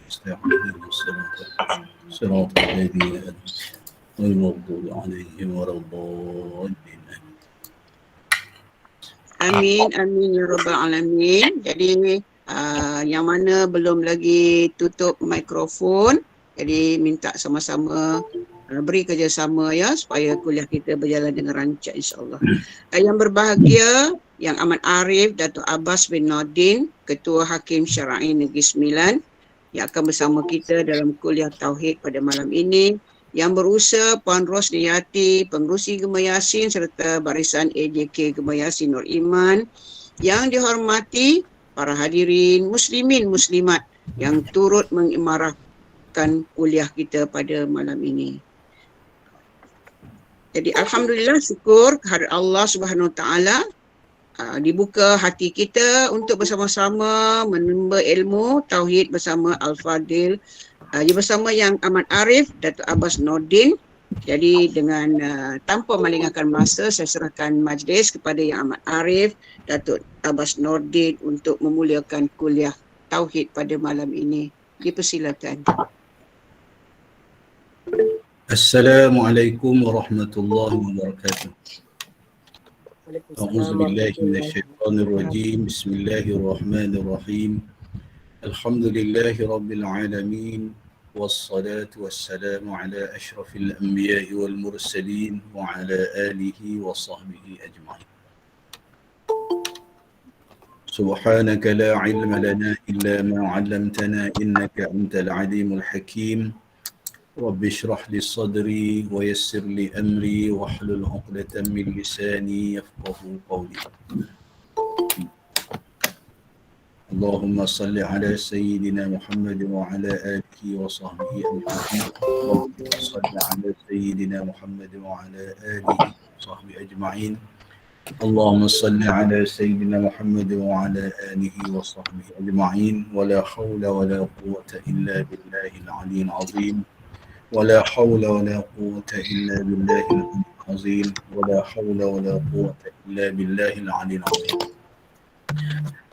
استعين صراط الذين أنعمت غير المغضوب عليهم ولا الضالين. Amin, amin ya rabbal alamin. Jadi yang mana belum lagi tutup mikrofon, jadi minta sama-sama beri kerjasama ya supaya kuliah kita berjalan dengan lancar insya-Allah. Yang berbahagia Yang Amat Arif Datuk Abbas bin Nordin, Ketua Hakim Syar'i Negeri Sembilan yang akan bersama kita dalam kuliah tauhid pada malam ini. Yang berusaha Puan Rosniyati, Pengerusi Gemah Yasin serta barisan AJK Gemah Yasin Nur Iman. Yang dihormati para hadirin muslimin muslimat yang turut mengimarahkan kuliah kita pada malam ini. Jadi alhamdulillah, syukur kehadirat Allah Subhanahu Wa Taala, dibuka hati kita untuk bersama-sama menimba ilmu tauhid bersama Al-Fadil, bersama Yang Amat Arif Datuk Abbas Nordin. Jadi dengan tanpa melengahkan masa, saya serahkan majlis kepada Yang Amat Arif Datuk Abbas Nordin untuk memuliakan kuliah tauhid pada malam ini. Dipersilakan. Assalamualaikum warahmatullahi wabarakatuh. أعوذ بالله من الشيطان الرجيم. بسم الله الرحمن الرحيم. الحمد لله رب العالمين والصلاة والسلام على أشرف الأنبياء والمرسلين وعلى آله وصحبه أجمعين. سبحانك لا علم لنا إلا ما علمتنا إنك أنت العليم الحكيم. رب اشرح لي صدري ويسر لي أمري واحلل عقدة من لساني يفقه قولي. اللهم صل على سيدنا محمد وعلى آله وصحبه أجمعين. اللهم صل على سيدنا محمد وعلى آله وصحبه أجمعين. اللهم صل على سيدنا محمد وعلى آله وصحبه أجمعين. ولا حول ولا قوة إلا بالله العلي العظيم. ولا حول ولا قوة إلا بالله العظيم. ولا حول ولا قوة إلا بالله العلي العظيم.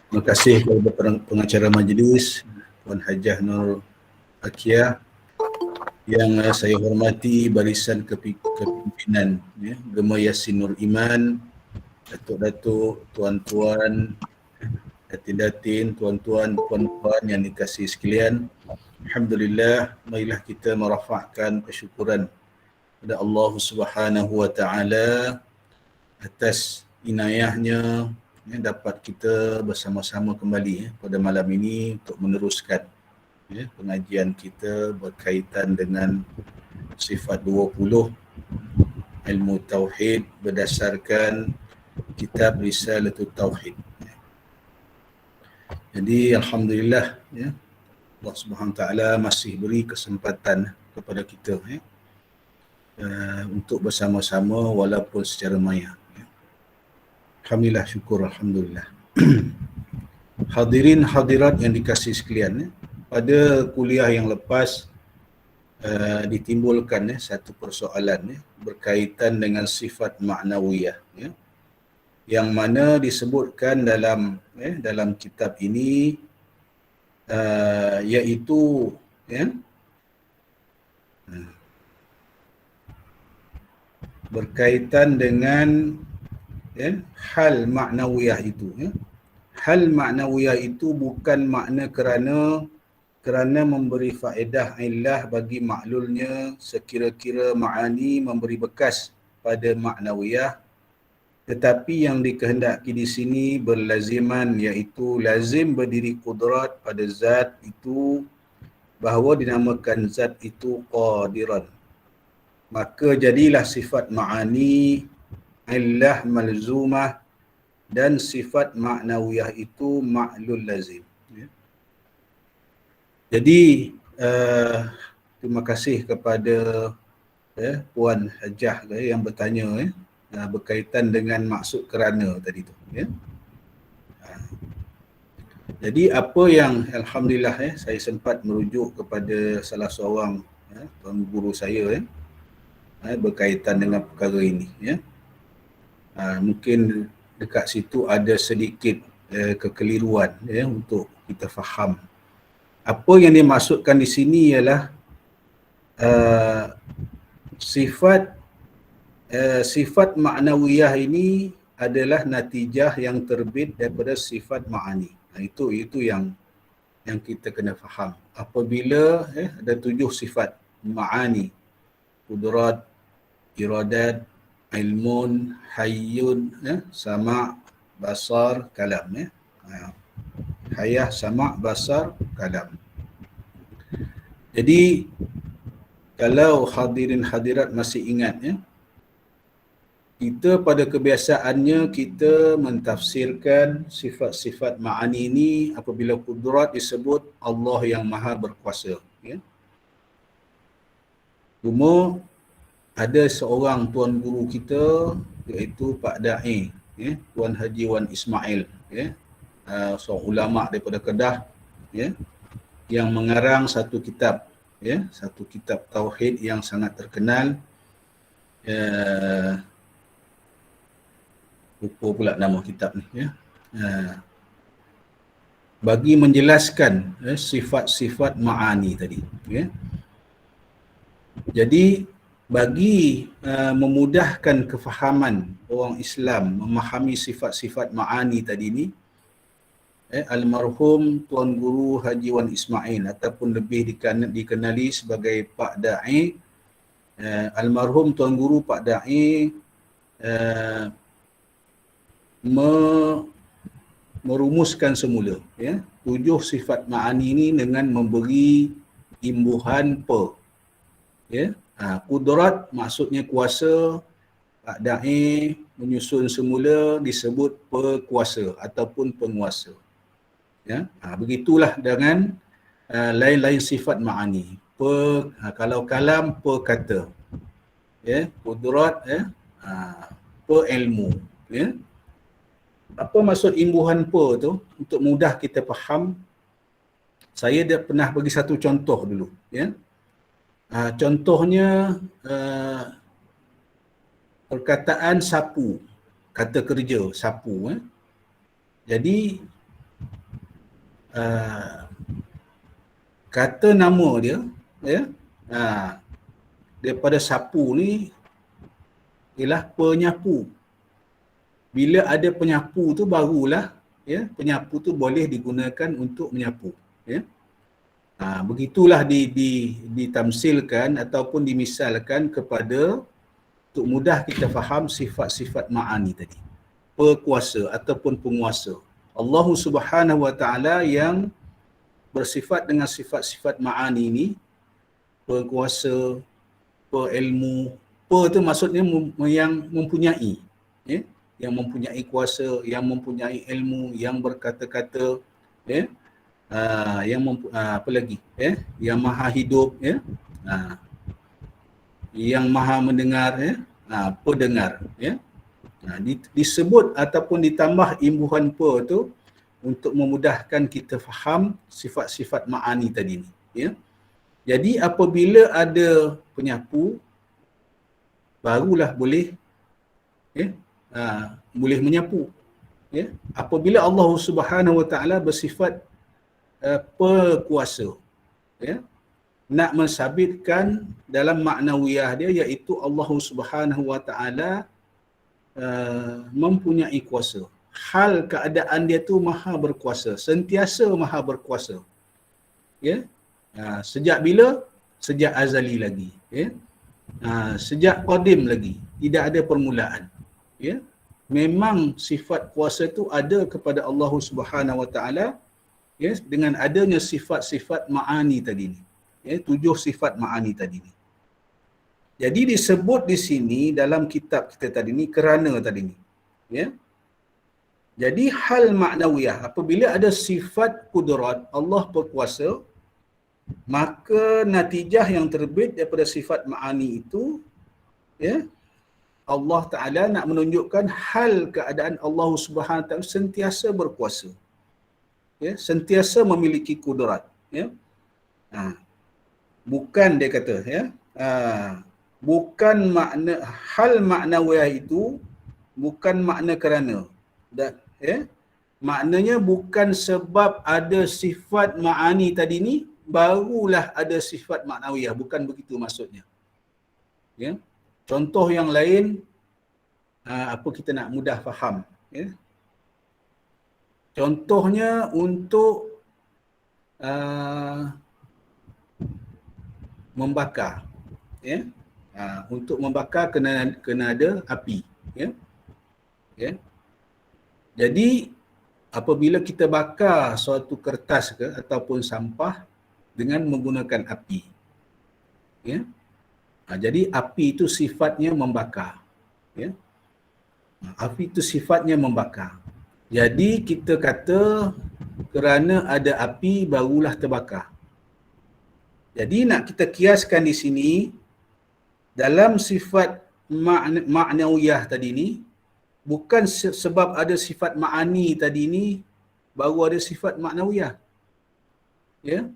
Terima kasih kepada pengacara majlis Puan Hajah Nur Akia, yang saya hormati barisan kepimpinan Gemah Yasin Nur Iman, datuk-datuk, tuan-tuan, datin-datin, tuan-tuan, puan-puan yang dikasihi sekalian. Alhamdulillah, marilah kita merafakkan kesyukuran kepada Allah Subhanahu Wa Taala atas inayahnya dapat kita bersama-sama kembali pada malam ini untuk meneruskan pengajian kita berkaitan dengan sifat 20 ilmu tauhid berdasarkan kitab Risalatul Tauhid. Jadi alhamdulillah Allah Subhanahu Wa Taala masih beri kesempatan kepada kita untuk bersama-sama walaupun secara maya. Alhamdulillah, syukur alhamdulillah. Hadirin hadirat yang dikasihi sekalian, pada kuliah yang lepas ditimbulkan satu persoalan berkaitan dengan sifat ma'nawiyah, yang mana disebutkan dalam kitab ini, iaitu berkaitan dengan hal maknawiyah itu. Hal maknawiyah itu bukan makna kerana memberi faedah illah bagi maklulnya sekira-kira ma'ani memberi bekas pada maknawiyah, tetapi yang dikehendaki di sini berlaziman, iaitu lazim berdiri kudrat pada zat itu, bahawa dinamakan zat itu qadiran. Maka jadilah sifat ma'ani illah malzumah dan sifat ma'nawiyah itu ma'lul lazim. Jadi terima kasih kepada Puan Hajah yang bertanya berkaitan dengan maksud kerana tadi tu. Jadi apa yang alhamdulillah saya sempat merujuk kepada salah seorang tuan guru saya berkaitan dengan perkara ini. Mungkin dekat situ ada sedikit kekeliruan untuk kita faham Apa yang dimaksudkan di sini ialah sifat ma'nawiyah ini adalah natijah yang terbit daripada sifat ma'ani. Itu yang kita kena faham. Apabila ada 7 sifat ma'ani, qudrat, iradat, ilmun, hayyun, sama', basar, kalam. Hayah, sama', basar, kalam. Jadi kalau hadirin hadirat masih ingat, kita pada kebiasaannya kita mentafsirkan sifat-sifat ma'ani ini apabila qudrat disebut Allah yang maha berkuasa. Cuma ada seorang tuan guru kita iaitu Pak Da'i, Tuan Haji Wan Ismail, seorang ulama daripada Kedah, yang mengarang satu kitab, satu kitab tauhid yang sangat terkenal. Lupa pula nama kitab ni, bagi menjelaskan sifat-sifat ma'ani tadi. Jadi bagi memudahkan kefahaman orang Islam memahami sifat-sifat ma'ani tadi ni, almarhum Tuan Guru Haji Wan Ismail ataupun lebih dikenali sebagai Pak Da'i, almarhum Tuan Guru Pak Da'i merumuskan semula 7 sifat ma'ani ini dengan memberi imbuhan qudrat maksudnya kuasa. Pak Da'i menyusun semula disebut pekuasa ataupun penguasa. Begitulah dengan lain-lain sifat ma'ani. Kalau kalam, perkata, qudrat, perilmu. Apa maksud imbuhan tu? Untuk mudah kita faham, saya dah pernah bagi satu contoh dulu. Contohnya perkataan sapu, kata kerja sapu. Jadi kata nama dia, daripada sapu ni ialah penyapu. Bila ada penyapu tu barulah penyapu tu boleh digunakan untuk menyapu. Begitulah ditamsilkan ataupun dimisalkan kepada untuk mudah kita faham sifat-sifat ma'ani tadi. Pekuasa ataupun penguasa. Allah Subhanahu Wa Ta'ala yang bersifat dengan sifat-sifat ma'ani ini, pekuasa, perilmu. Tu maksudnya yang mempunyai, yang mempunyai kuasa, yang mempunyai ilmu, yang berkata-kata, apa lagi, yang maha hidup, yang maha mendengar, pendengar. Disebut ataupun ditambah imbuhan tu untuk memudahkan kita faham sifat-sifat ma'ani tadi ni. Jadi apabila ada penyapu, barulah boleh boleh menyapu. Apabila Allah Subhanahu Wa Ta'ala bersifat pekuasa, nak mensabitkan dalam maknawiyah dia, iaitu Allah Subhanahu Wa Ta'ala mempunyai kuasa. Hal keadaan dia tu maha berkuasa, sentiasa maha berkuasa. Sejak bila? Sejak azali lagi. Sejak qadim lagi, tidak ada permulaan. Memang sifat kuasa tu ada kepada Allah Subhanahu Wa Ta'ala, dengan adanya sifat-sifat ma'ani tadi ni. 7 sifat ma'ani tadi ni. Jadi disebut di sini dalam kitab kita tadi ni kerana tadi ni. Jadi hal maknawiyah, apabila ada sifat kudrat, Allah berkuasa, maka natijah yang terbit daripada sifat ma'ani itu, Allah Ta'ala nak menunjukkan hal keadaan Allah Subhanahu Wa Ta'ala sentiasa berkuasa. Sentiasa memiliki kudrat. Bukan dia kata, bukan makna hal maknawiyah itu bukan makna kerana. Maknanya bukan sebab ada sifat ma'ani tadi ni barulah ada sifat maknawiyah, bukan begitu maksudnya. Ya. Contoh yang lain apa kita nak mudah faham, ya. Contohnya untuk membakar, ya. Untuk membakar kena ada api, ya. Ya. Jadi apabila kita bakar suatu kertas ke ataupun sampah dengan menggunakan api, ya. Jadi api itu sifatnya membakar, ya. Api itu sifatnya membakar. Jadi kita kata kerana ada api barulah terbakar. Jadi nak kita kiaskan di sini dalam sifat ma'nawiyah tadi ni, bukan sebab ada sifat ma'ani tadi ni baru ada sifat maknawiyah. Ya.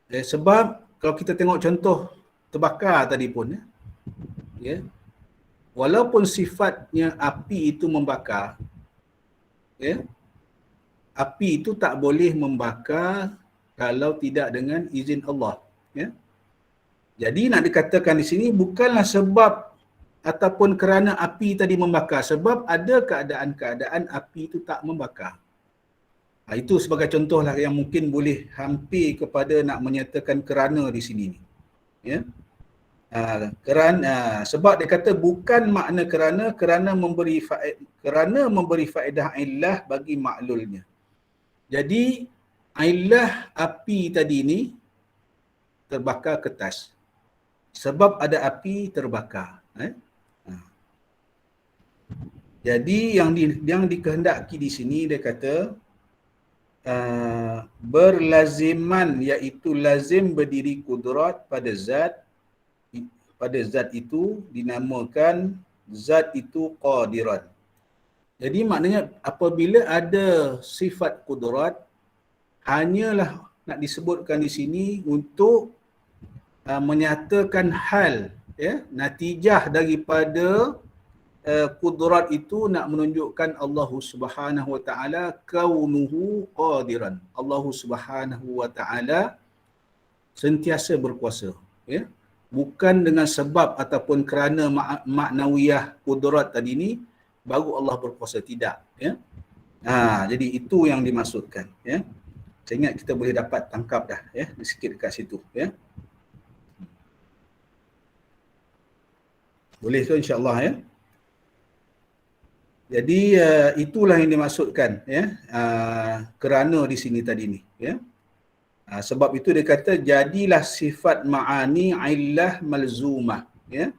Sebab kalau kita tengok contoh terbakar tadi pun, ya. Ya. Walaupun sifatnya api itu membakar, ya. Api itu tak boleh membakar kalau tidak dengan izin Allah, ya. Jadi nak dikatakan di sini bukanlah sebab ataupun kerana api tadi membakar, sebab ada keadaan-keadaan api itu tak membakar. Itu sebagai contohlah yang mungkin boleh hampir kepada nak menyatakan kerana di sini ni. Ya. Sebab dia kata bukan makna kerana memberi faedah illah bagi maklulnya. Jadi illah api tadi ni terbakar kertas. Sebab ada api terbakar. Jadi yang dikehendaki di sini dia kata berlaziman, iaitu lazim berdiri kudrat pada zat itu dinamakan zat itu qadiran. Jadi maknanya apabila ada sifat kudrat, hanyalah nak disebutkan di sini untuk menyatakan hal, ya, natijah daripada kudrat itu nak menunjukkan Allah Subhanahu wa taala kaunuhu qadiran. Allah Subhanahu wa taala sentiasa berkuasa, ya. Bukan dengan sebab ataupun kerana maknawiyah kudrat tadi ni baru Allah berkuasa, tidak, ya. Jadi itu yang dimaksudkan, ya. Saya ingat kita boleh dapat tangkap dah, ya, sikit dekat situ, ya. Boleh tu insya-Allah, ya. Jadi itulah yang dimaksudkan, ya, kerana di sini tadi ni, ya. Sebab itu dia kata jadilah sifat ma'ani illah malzumah, ya.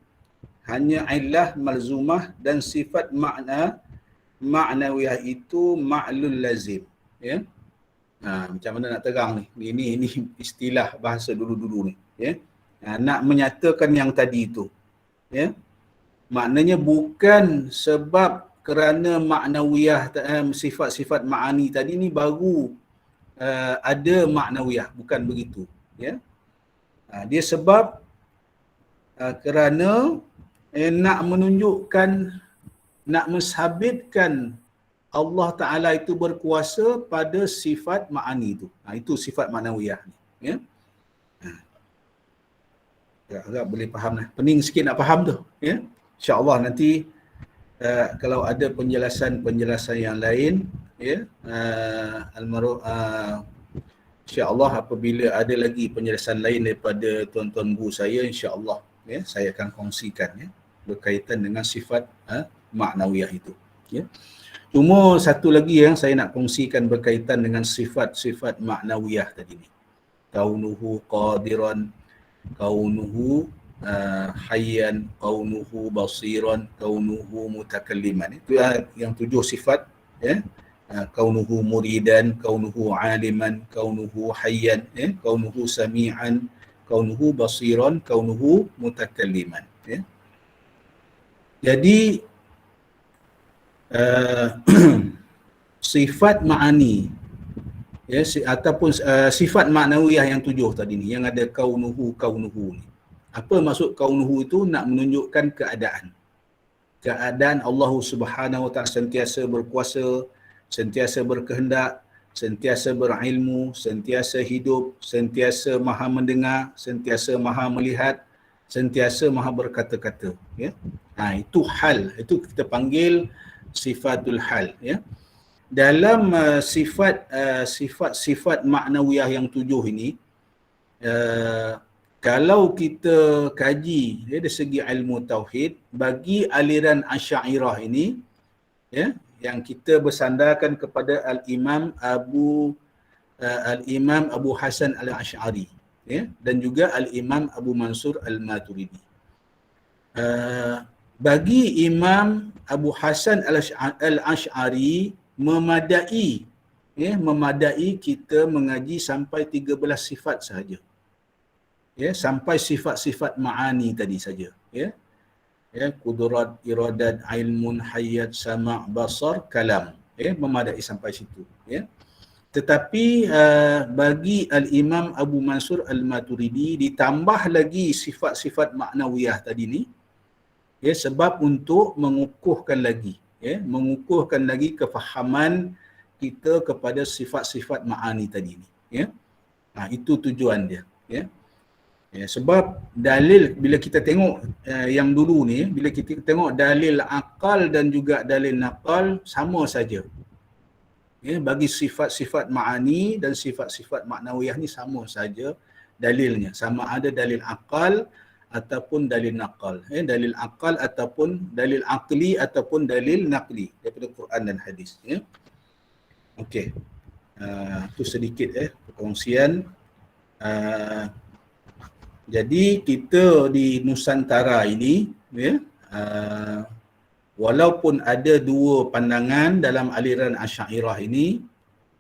Hanya illah malzumah dan sifat ma'nawiyah itu ma'lul lazim, ya. Macam mana nak terang ni? Ini istilah bahasa dulu-dulu ni, ya. Nak menyatakan yang tadi itu, ya. Maknanya bukan sebab kerana maknawiyah sifat-sifat ma'ani tadi ni baru ada maknawiyah, bukan begitu, ya. Dia sebab kerana nak menunjukkan, nak mensabitkan Allah Ta'ala itu berkuasa pada sifat ma'ani itu. Itu sifat maknawiyah ni, ya. Agak boleh faham lah. Pening sikit nak faham tu, ya. InsyaAllah nanti kalau ada penjelasan yang lain, ya, insya-Allah apabila ada lagi penjelasan lain daripada tuan-tuan guru saya, insya-Allah, ya, saya akan kongsikan, ya, berkaitan dengan sifat maknawiyah itu, ya. Cuma satu lagi yang saya nak kongsikan berkaitan dengan sifat-sifat maknawiyah tadi ni. Kaunuhu qadiran, kaunuhu hayyan, kaunuhu basiran, kaunuhu mutakalliman. Itu yang 7 sifat, ya. Kaunuhu muridan, kaunuhu aliman, kaunuhu hayyan, ya, kaunuhu sami'an, kaunuhu basiran, kaunuhu mutakalliman, ya. Jadi sifat ma'ani, ya, ataupun sifat maknawiyah yang 7 tadi ni, yang ada kaunuhu ni. Apa maksud kaunuhu itu? Nak menunjukkan keadaan Allah Subhanahu wa taala sentiasa berkuasa, sentiasa berkehendak, sentiasa berilmu, sentiasa hidup, sentiasa maha mendengar, sentiasa maha melihat, sentiasa maha berkata-kata. Ya. Itu hal, itu kita panggil sifatul hal. Ya. Dalam sifat-sifat maknawiyah yang 7 ini, kalau kita kaji dari segi ilmu tauhid, bagi aliran Asy'ariyah ini, ya, yang kita bersandarkan kepada Al-Imam Abu Hasan Al-Asy'ari, ya, dan juga Al-Imam Abu Mansur Al-Maturidi. Bagi Imam Abu Hasan Al-Asy'ari memadai, ya, memadai kita mengaji sampai 13 sifat sahaja. Ya, sampai sifat-sifat ma'ani tadi saja, ya. Ya, kudrat, iradat, ilmun, hayat, sama', basar, kalam. Ya, memadai sampai situ, ya. Tetapi bagi Al-Imam Abu Mansur Al-Maturidi ditambah lagi sifat-sifat maknawiyah tadi ni, ya, sebab untuk mengukuhkan lagi, ya, mengukuhkan lagi kefahaman kita kepada sifat-sifat ma'ani tadi ni, ya. Itu tujuan dia, ya. Ya, sebab dalil bila kita tengok yang dulu ni, bila kita tengok dalil akal dan juga dalil naqal sama saja. Ya, bagi sifat-sifat ma'ani dan sifat-sifat maknawiyah ni sama saja dalilnya. Sama ada dalil akal ataupun dalil naqal. Ya, dalil akal ataupun dalil aqli ataupun dalil naqli daripada Quran dan hadis. Ya. Okey. Itu sedikit perkongsian. Jadi kita di Nusantara ini, ya, walaupun ada dua pandangan dalam aliran Asy'ariyah ini,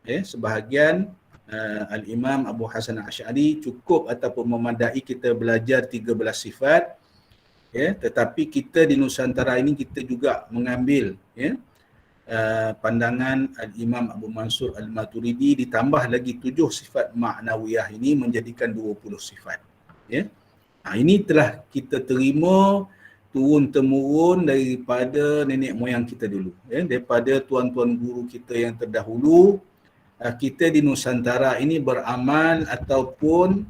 ya, sebahagian Al-Imam Abu Hasan Al-Asy'ari cukup ataupun memadai kita belajar 13 sifat, ya, tetapi kita di Nusantara ini kita juga mengambil, ya, pandangan Al-Imam Abu Mansur Al-Maturidi ditambah lagi 7 sifat maknawiyah ini menjadikan 20 sifat. Ya. Ini telah kita terima turun-temurun daripada nenek moyang kita dulu, ya, daripada tuan-tuan guru kita yang terdahulu. Kita di Nusantara ini beramal ataupun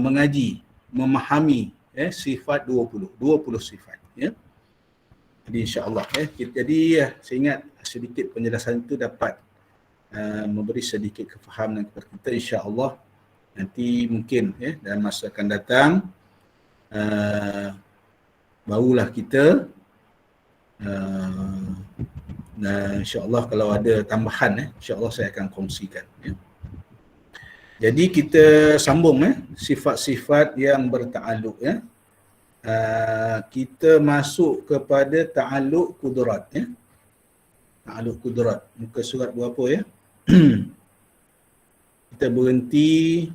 mengaji, memahami, ya, sifat 20 sifat, ya. Jadi insya-Allah, ya, jadi saya ingat sedikit penjelasan itu dapat memberi sedikit kefahaman kepada kita, insya-Allah. Nanti mungkin, ya, dalam masa akan datang barulah kita insya-Allah kalau ada tambahan, insya-Allah saya akan kongsikan, ya. Jadi kita sambung, sifat-sifat yang berta'alluq, ya. Kita masuk kepada ta'alluq kudrat, ya. Ta'alluq kudrat. Muka surat berapa, ya? Kita berhenti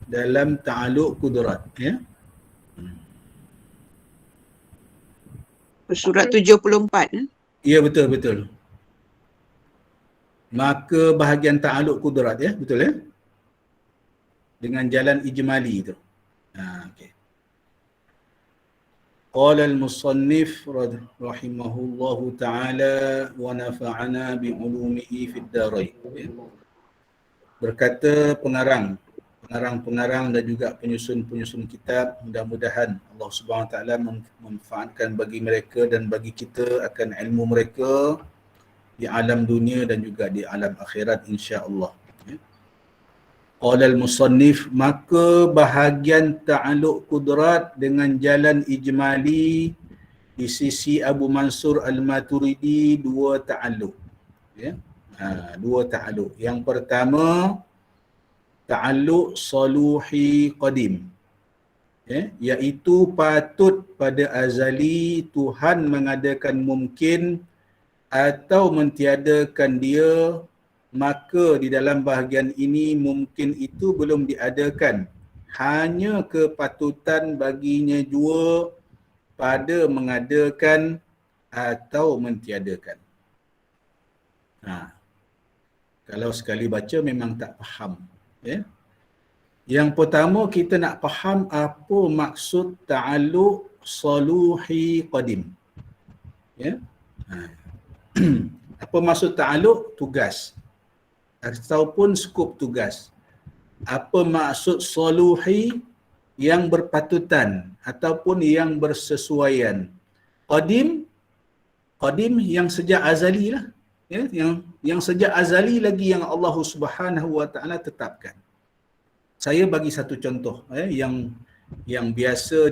dalam ta'alluq kudrat, ya. Surat 74. Ya, betul. Maka bahagian ta'alluq kudrat, ya, betul, ya. Dengan jalan ijmali itu. Okey. Qala al-musannif rahimahullahu ta'ala wa nafa'ana bi'ulumihi fid darain. Berkata pengarang dan juga penyusun kitab, mudah-mudahan Allah Subhanahu Wa Taala memanfaatkan bagi mereka dan bagi kita akan ilmu mereka di alam dunia dan juga di alam akhirat, insya-Allah. Qala al-musannif, maka bahagian ta'alluq kudrat dengan jalan ijmali di sisi Abu Mansur Al-Maturidi dua ta'alluq, ya. Dua ta'alluq. Yang pertama ta'alluq saluhi qadim, ya, iaitu patut pada azali Tuhan mengadakan mungkin atau mentiadakan dia, maka di dalam bahagian ini mungkin itu belum diadakan, hanya kepatutan baginya jua pada mengadakan atau mentiadakan. Kalau sekali baca memang tak faham, ya. Yang pertama kita nak faham apa maksud ta'alluq saluhi qadim, ya. Apa maksud ta'alluq? Tugas ataupun skop tugas. Apa maksud soluhi? Yang berpatutan ataupun yang bersesuaian. Qadim yang sejak azali lah. Ya, yang sejak azali lagi yang Allah Subhanahu wa taala tetapkan. Saya bagi satu contoh yang biasa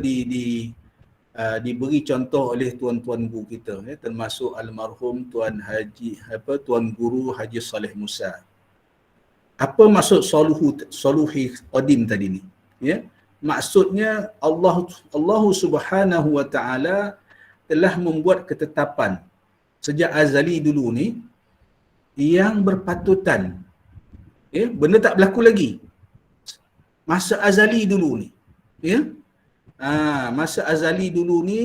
diberi contoh oleh tuan-tuan guru kita, termasuk almarhum Tuan Guru Haji Saleh Musa. Apa maksud soluhi qadim tadi ni? Ya, maksudnya Allah Subhanahu wa taala telah membuat ketetapan sejak azali dulu ni yang berpatutan. Ya, benda tak berlaku lagi. Masa azali dulu ni. Ya. Masa azali dulu ni,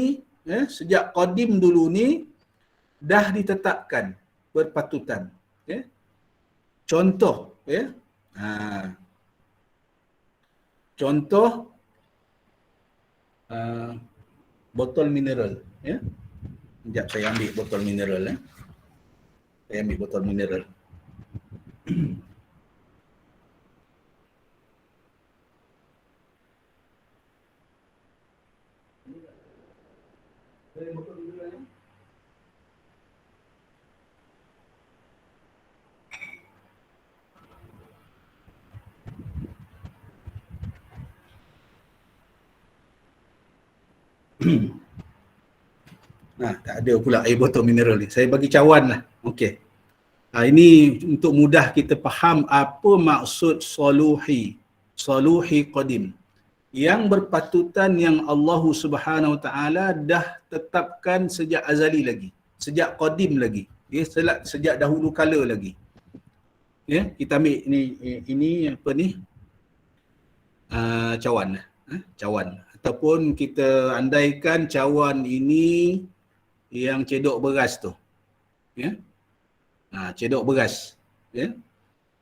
sejak qadim dulu ni dah ditetapkan berpatutan. Ya. Contoh, ya. Contoh botol mineral, ya. Sekejap saya ambil botol mineral, ya. Saya ambil botol mineral. Tak ada pula air botol mineral ni. Saya bagi cawan lah. Okey. Ini untuk mudah kita faham apa maksud soluhi qadim. Yang berpatutan yang Allah Subhanahu Wa Taala dah tetapkan sejak azali lagi. Sejak qadim lagi. Ya, sejak dahulu kala lagi. Ya, kita ambil ini apa ni? Cawan. Cawan. Ataupun kita andaikan cawan ini yang cedok beras tu. Ya. Cedok beras. Ya.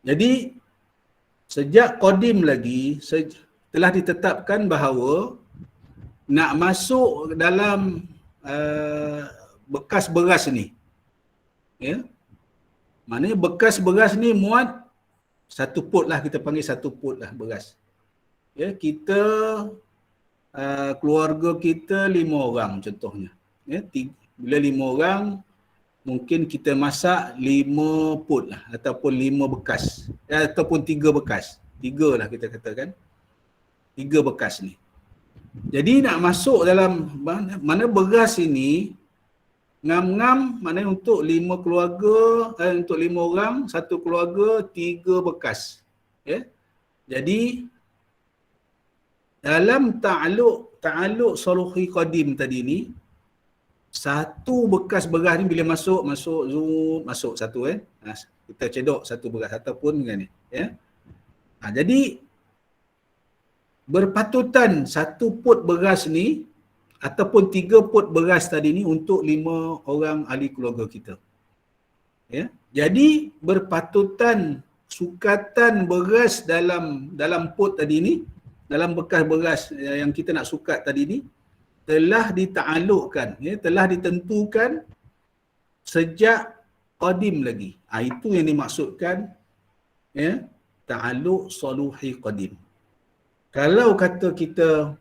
Jadi sejak qadim lagi telah ditetapkan bahawa nak masuk dalam bekas beras ni. Ya. Maknanya bekas beras ni muat satu pot lah, kita panggil satu pot lah beras. Ya, kita keluarga kita 5 orang contohnya. Ya, bila 5 orang mungkin kita masak 5 pot lah ataupun 5 bekas. Ataupun 3 bekas. 3 lah kita katakan. 3 bekas ni. Jadi nak masuk dalam mana beras ini ngam-ngam maknanya untuk 5 keluarga, untuk 5 orang, satu keluarga 3 bekas. Ya. Jadi dalam ta'alluq soluhi qadim tadi ni, satu bekas beras ni bila masuk satu kita cedok satu beras ataupun dengan ni, ya. Jadi berpatutan satu pot beras ni ataupun 3 pot beras tadi ni untuk 5 orang ahli keluarga kita. Ya. Jadi berpatutan sukatan beras dalam pot tadi ni, dalam bekas beras yang kita nak sukat tadi ni telah dita'alluqkan, ya, telah ditentukan sejak qadim lagi. Itu yang dimaksudkan, ya, ta'alluq soluhi qadim. Kalau kata kita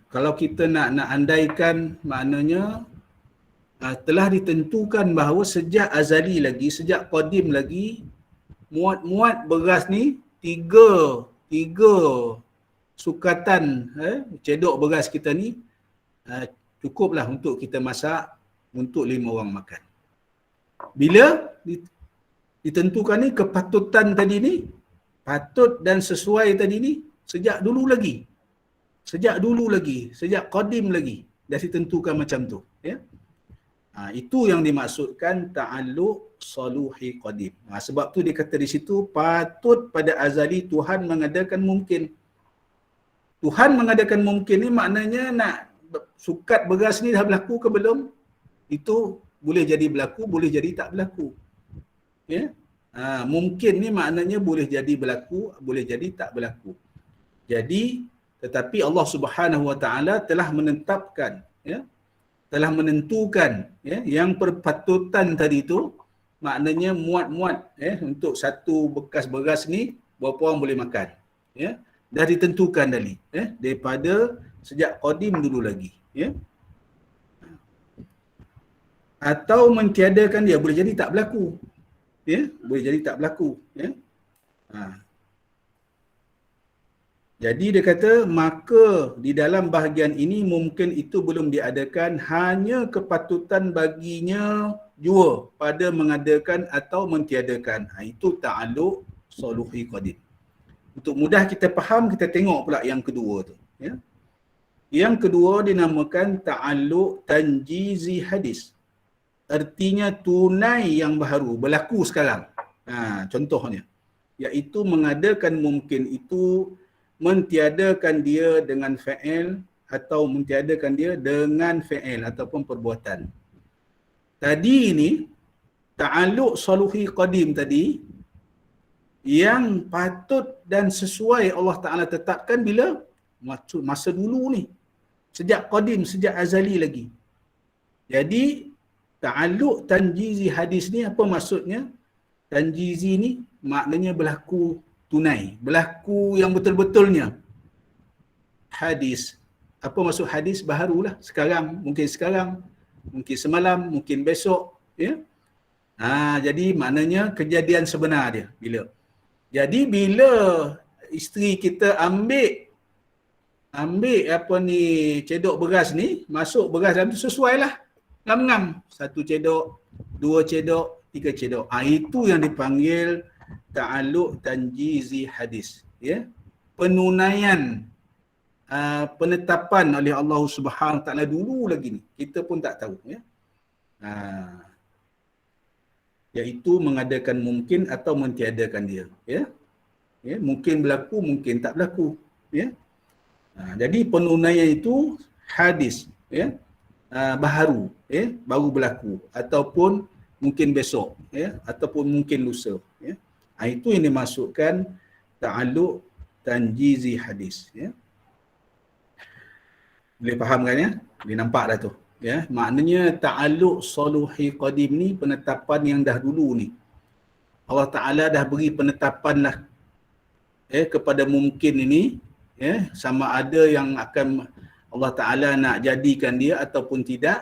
kalau kita nak andaikan, maknanya telah ditentukan bahawa sejak azali lagi, sejak qadim lagi, muat beras ni tiga sukatan cedok beras kita ni cukuplah untuk kita masak untuk 5 orang makan. Bila ditentukan ni, kepatutan tadi ni, patut dan sesuai tadi ni sejak dulu lagi, sejak qadim lagi dah ditentukan macam tu, ya. Itu yang dimaksudkan ta'alluq soluhi qadim. Sebab tu dia kata di situ patut pada azali Tuhan mengadakan mungkin. Tuhan mengadakan mungkin ni maknanya nak sukat beras ni dah berlaku ke belum? Itu boleh jadi berlaku, boleh jadi tak berlaku. Ya. Mungkin ni maknanya boleh jadi berlaku, boleh jadi tak berlaku. Jadi tetapi Allah Subhanahu Wa Taala telah menetapkan, ya, telah menentukan yang perpatutan tadi tu, maknanya muat-muat untuk satu bekas beras ni berapa orang boleh makan. Dah ditentukan tadi daripada sejak qadim dulu lagi. Atau mentiadakan dia, boleh jadi tak berlaku. Boleh jadi tak berlaku. Jadi dia kata, maka di dalam bahagian ini mungkin itu belum diadakan, hanya kepatutan baginya jua pada mengadakan atau mentiadakan. Itu ta'alluq soluhi qadim. Untuk mudah kita faham, kita tengok pula yang kedua tu. Yang kedua dinamakan ta'alluq tanjizi hadis. Artinya tunai yang baru, berlaku sekarang. Contohnya, iaitu mengadakan mungkin itu, mentiadakan dia dengan fa'il atau mentiadakan dia dengan fa'il ataupun perbuatan. Tadi ini, ta'alluq soluhi qadim tadi, yang patut dan sesuai Allah Ta'ala tetapkan bila? Masa dulu ni. Sejak qadim, sejak azali lagi. Jadi, ta'alluq tanjizi hadis ni apa maksudnya? Tanjizi ni maknanya berlaku tunai, berlaku yang betul-betulnya. Hadis. Apa maksud hadis? Baharulah. Sekarang, mungkin semalam, mungkin besok. Jadi maknanya kejadian sebenar dia. Bila? Jadi bila isteri kita ambil cedok beras ni, masuk beras dalam tu sesuailah. Ngam-ngam. 1 cedok, 2 cedok, 3 cedok. Itu yang dipanggil ta'alluq tanjizi hadis. Penunaian, penetapan oleh Allah Subhanahu Taala dulu lagi ni. Kita pun tak tahu. Iaitu mengadakan mungkin atau mentiadakan dia. Mungkin berlaku, mungkin tak berlaku. Jadi penunaian itu hadis. Baharu. Baru berlaku. Ataupun mungkin besok. Ataupun mungkin lusa. Itu yang dimasukkan ta'alluq tanjizi hadis. Boleh faham kan ya? Boleh nampak dah tu. Maknanya ta'alluq soluhi qadim ni penetapan yang dah dulu ni. Allah Ta'ala dah beri penetapan lah kepada mungkin ini, sama ada yang akan Allah Ta'ala nak jadikan dia ataupun tidak.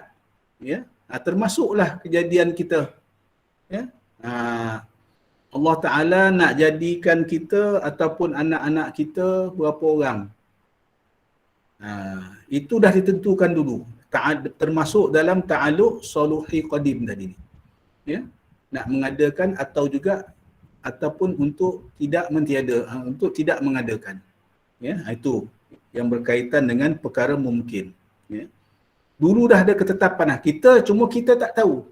Termasuklah kejadian kita. Allah Ta'ala nak jadikan kita ataupun anak-anak kita berapa orang. Itu dah ditentukan dulu. Termasuk dalam ta'alluq soluhi qadim tadi ni. Nak mengadakan atau juga ataupun untuk tidak untuk tidak mengadakan. Itu yang berkaitan dengan perkara mungkin. Dulu dah ada ketetapan. Kita tak tahu.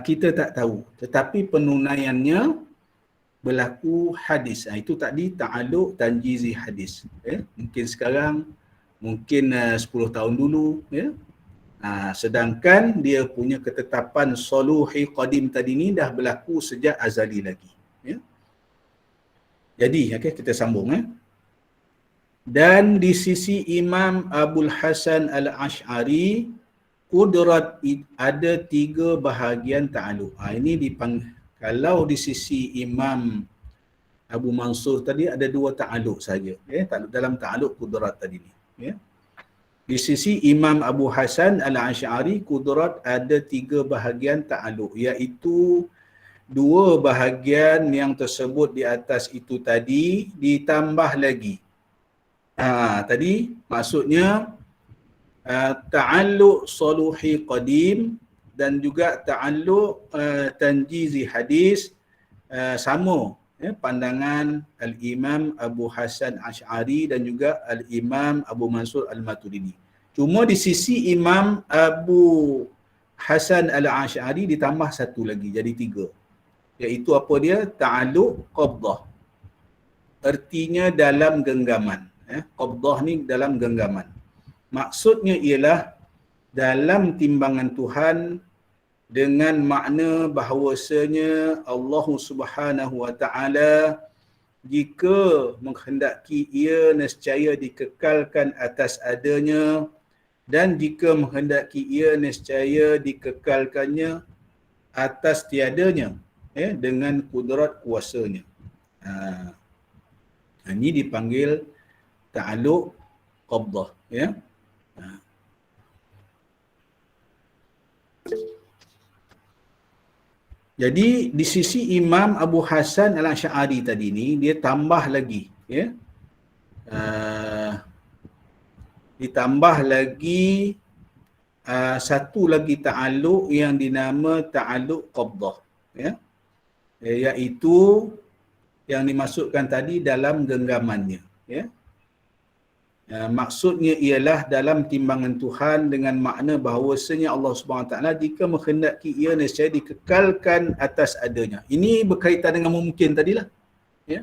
Kita tak tahu. Tetapi penunaiannya berlaku hadis. Itu tadi ta'alluq tanjizi hadis. Mungkin sekarang, mungkin 10 tahun dulu. Sedangkan dia punya ketetapan soluhi qadim tadi ni dah berlaku sejak azali lagi. Jadi, kita sambung. Dan di sisi Imam Abul Hasan Al-Ash'ari, qudrat ada 3 bahagian ta'alluq. Ini kalau di sisi Imam Abu Mansur tadi ada 2 ta'alluq saja. Dalam ta'alluq qudrat tadi ni. Di sisi Imam Abu Hasan Al-Ash'ari, qudrat ada 3 bahagian ta'alluq, iaitu 2 bahagian yang tersebut di atas itu tadi ditambah lagi. Tadi maksudnya ta'alluq soluhi qadim dan juga ta'alluq tanjizi hadis sama pandangan Al-Imam Abu Hasan Ash'ari dan juga Al-Imam Abu Mansur Al-Maturidi. Cuma di sisi Imam Abu Hasan Al-Ash'ari ditambah 1 lagi, jadi 3. Iaitu apa dia? Ta'alluq qabdah. Artinya dalam genggaman. Qabdah ni dalam genggaman. Maksudnya ialah dalam timbangan Tuhan, dengan makna bahawasanya Allah Subhanahu Wa Taala jika menghendaki ia nescaya dikekalkan atas adanya dan jika menghendaki ia nescaya dikekalkannya atas tiadanya dengan kudrat kuasanya. Ini dipanggil ta'alluq qabdah, ya. Jadi di sisi Imam Abu Hasan Al-Asy'ari tadi ni, dia tambah lagi, ya. Ditambah lagi satu lagi ta'alluq yang dinama ta'alluq qabdah, ya. Iaitu yang dimaksudkan tadi dalam genggamannya, ya. Maksudnya ialah dalam timbangan Tuhan dengan makna bahawasanya Allah SWT jika menghendaki ia nescaya dikekalkan atas adanya. Ini berkaitan dengan mungkin tadilah, ya.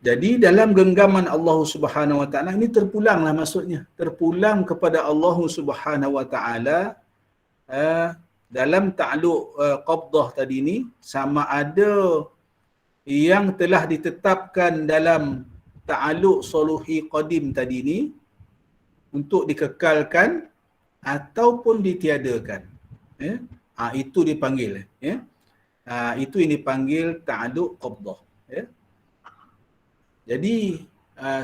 Jadi dalam genggaman Allah Subhanahu Wa Taala ini terpulanglah maksudnya, terpulang kepada Allah Subhanahu Wa Taala dalam ta'alluq qabdah tadi ni, sama ada yang telah ditetapkan dalam ta'alluq soluhi qadim tadi ni untuk dikekalkan ataupun ditiadakan, ya. Itu dipanggil, ya. Itu yang dipanggil ta'alluq qabdah, ya. Jadi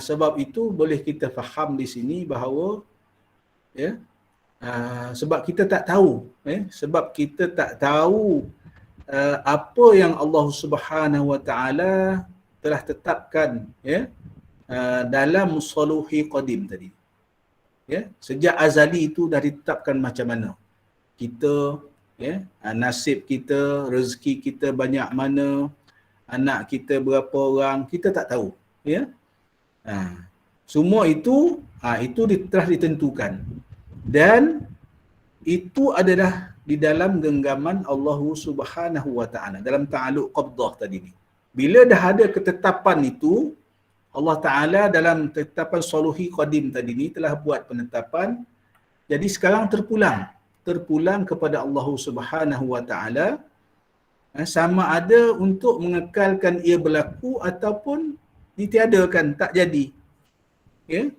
sebab itu boleh kita faham di sini bahawa, ya, sebab kita tak tahu, sebab kita tak tahu apa yang Allah Subhanahu Wa Taala telah tetapkan, ya, dalam soluhi qadim tadi, ya. Sejak azali itu dah ditetapkan macam mana kita, ya, nasib kita, rezeki kita banyak mana, anak kita berapa orang, kita tak tahu, ya. Semua itu telah ditentukan, dan itu adalah di dalam genggaman Allah Subhanahu Wa Taala dalam ta'alluq qabdah tadi ni. Bila dah ada ketetapan itu, Allah Taala dalam ketetapan soluhi qadim tadi ni telah buat penetapan. Jadi sekarang terpulang kepada Allah Subhanahu Wa Taala, sama ada untuk mengekalkan ia berlaku ataupun ditiadakan, tak jadi, ya.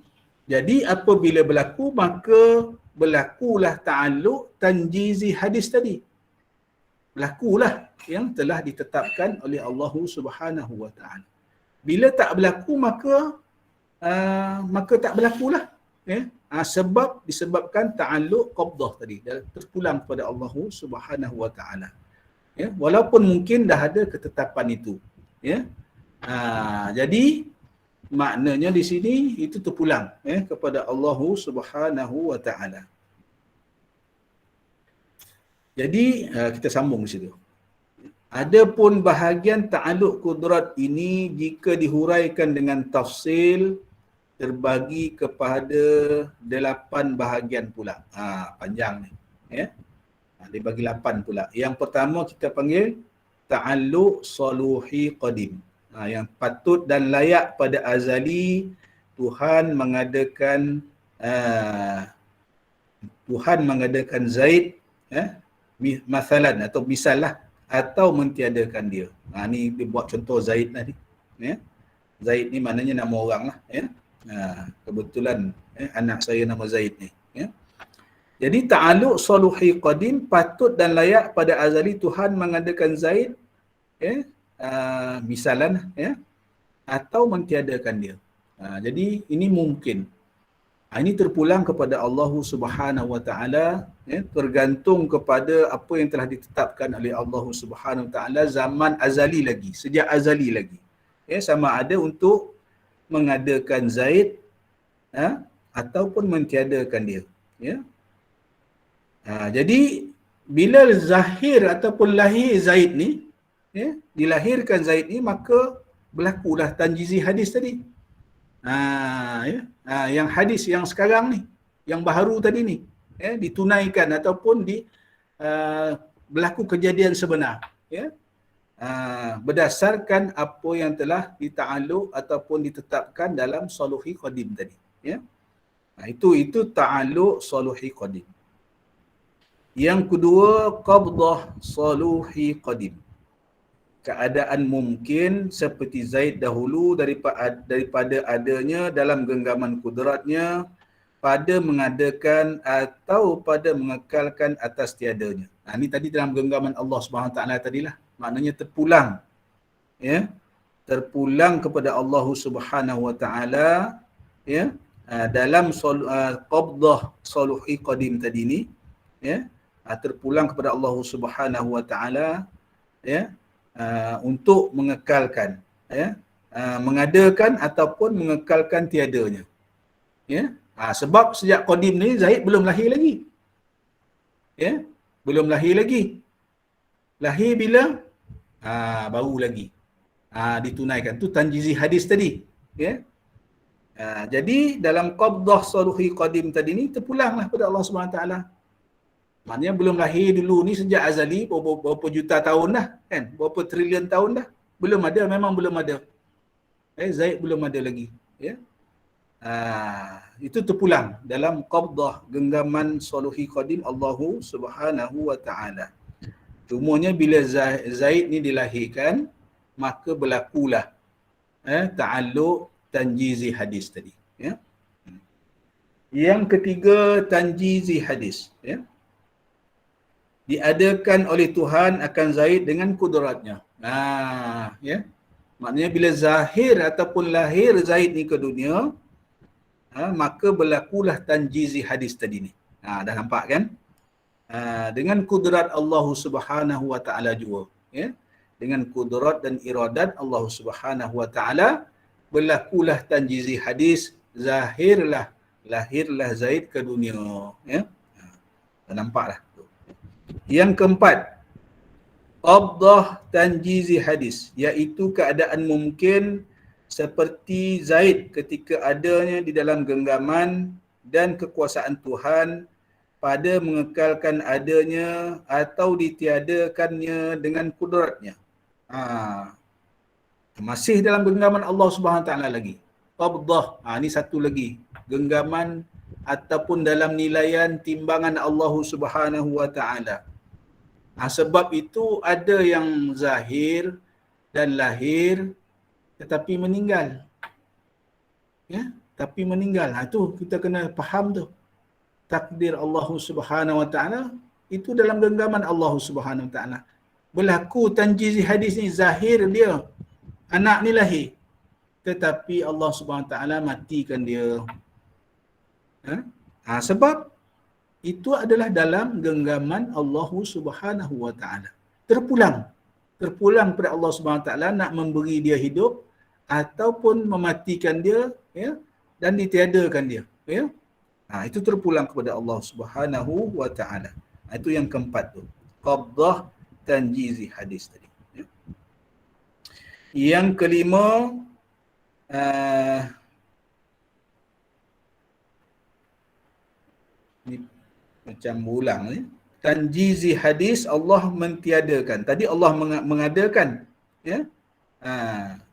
Jadi apabila berlaku, maka berlakulah ta'alluq tanjizi hadis tadi. Berlakulah yang telah ditetapkan oleh Allah Subhanahu Wa Taala. Bila tak berlaku, maka tak berlakulah, ya. Sebab disebabkan ta'alluq qabdah tadi, terpulang kepada Allah Subhanahu Wa Taala, ya. Walaupun mungkin dah ada ketetapan itu, ya. Jadi maknanya di sini itu terpulang, kepada Allah Subhanahu Wa Taala. Jadi kita sambung di situ. Adapun bahagian ta'alluq kudrat ini jika dihuraikan dengan tafsil terbagi kepada 8 bahagian pula. Panjang ni, ya. Dibagi 8 pula. Yang pertama kita panggil ta'alluq soluhi qadim. Yang patut dan layak pada azali Tuhan mengadakan Zaid, masalan atau misallah, atau mentiadakan dia. Ni dia buat contoh Zaid tadi, ya. Zaid ni maknanya nama orang lah, ya. Kebetulan anak saya nama Zaid ni, ya. Jadi ta'alluq soluhi qadim, patut dan layak pada azali Tuhan mengadakan Zaid, ya, misalan, ya, atau mentiadakan dia. Jadi ini mungkin. Ini terpulang kepada Allah Subhanahu Wa Taala, ya, tergantung kepada apa yang telah ditetapkan oleh Allah Subhanahu Wa Taala zaman azali lagi, sejak azali lagi, ya, sama ada untuk mengadakan Zaid, ataupun mentiadakan dia, ya. Jadi bila zahir ataupun lahir Zaid ni, ya, dilahirkan Zaid ni, maka berlakulah tanjizi hadis tadi. Ya. Yang hadis yang sekarang ni, yang baharu tadi ni, ya, ditunaikan ataupun berlaku kejadian sebenar, ya, berdasarkan apa yang telah dita'alluq ataupun ditetapkan dalam soluhi qadim tadi, ya. Itu ta'alluq soluhi qadim. Yang kedua, qabdah soluhi qadim. keadaan mungkin seperti Zaid dahulu daripada adanya dalam genggaman kudratnya pada mengadakan atau pada mengekalkan atas tiadanya. Ini tadi dalam genggaman Allah Subhanahu Wa Taala tadilah. Maknanya terpulang, ya, terpulang kepada Allah Subhanahu Wa Taala, ya, dalam qabdah soluhi qadim tadi ni, ya, terpulang kepada Allah Subhanahu Wa Taala, ya, untuk mengekalkan, ya, mengadakan ataupun mengekalkan tiadanya, ya. Sebab sejak qadim ni Zaid belum lahir lagi, ya, belum lahir lagi. Lahir bila? Baru lagi ditunaikan. Tu tanjizi hadis tadi, ya. Jadi dalam qabdah soluhi qadim tadi ni terpulanglah pada Allah Subhanahu Wa Taala. Maknanya belum lahir dulu ni sejak azali berapa juta tahun dah, kan? Berapa trilion tahun dah. Belum ada, memang belum ada. Zaid belum ada lagi, ya. Itu terpulang dalam qabdah genggaman soluhi qadim Allah Subhanahu Wa Taala. Cumanya bila Zaid ni dilahirkan, maka berlakulah ta'alluq tanjizi hadis tadi, ya. Yang ketiga, tanjizi hadis, ya. Diadakan oleh Tuhan akan Zaid dengan kudratnya. Ya. Maknanya bila zahir ataupun lahir Zaid ni ke dunia, maka berlakulah tanjizi hadis tadi ni. Dah nampak kan? Dengan kudrat Allah Subhanahu Wa Taala juga, ya. Dengan kudrat dan iradat Allah Subhanahu Wa Taala berlakulah tanjizi hadis, lahirlah Zaid ke dunia, ya. Dah nampaklah. Yang keempat, qabdah tanjizi hadis, iaitu keadaan mungkin seperti Zaid ketika adanya di dalam genggaman dan kekuasaan Tuhan pada mengekalkan adanya atau ditiadakannya dengan kudratnya. Masih dalam genggaman Allah Subhanahu Wa Taala lagi. Qabdah, ni satu lagi. Genggaman ataupun dalam nilaian timbangan Allah Subhanahu Wa Taala. Sebab itu ada yang zahir dan lahir tetapi meninggal. Ya, tapi meninggal. Itu kita kena faham tu. Takdir Allah Subhanahu Wa Taala itu dalam genggaman Allah Subhanahu Wa Taala. Berlaku tanjizi hadis ni, zahir dia, anak ni lahir, tetapi Allah Subhanahu Wa Taala matikan dia. Sebab itu adalah dalam genggaman Allah Subhanahu Wa Taala. Terpulang pada Allah Subhanahu Wa Taala nak memberi dia hidup ataupun mematikan dia, ya, dan ditiadakan dia, ya. Itu terpulang kepada Allah Subhanahu Wa Taala. Itu yang keempat tu, qabdah tanjizi hadis tadi, ya. Yang kelima, ni macam ulang ni, tanjizi hadis Allah mentiadakan. Tadi Allah mengadakan, ya.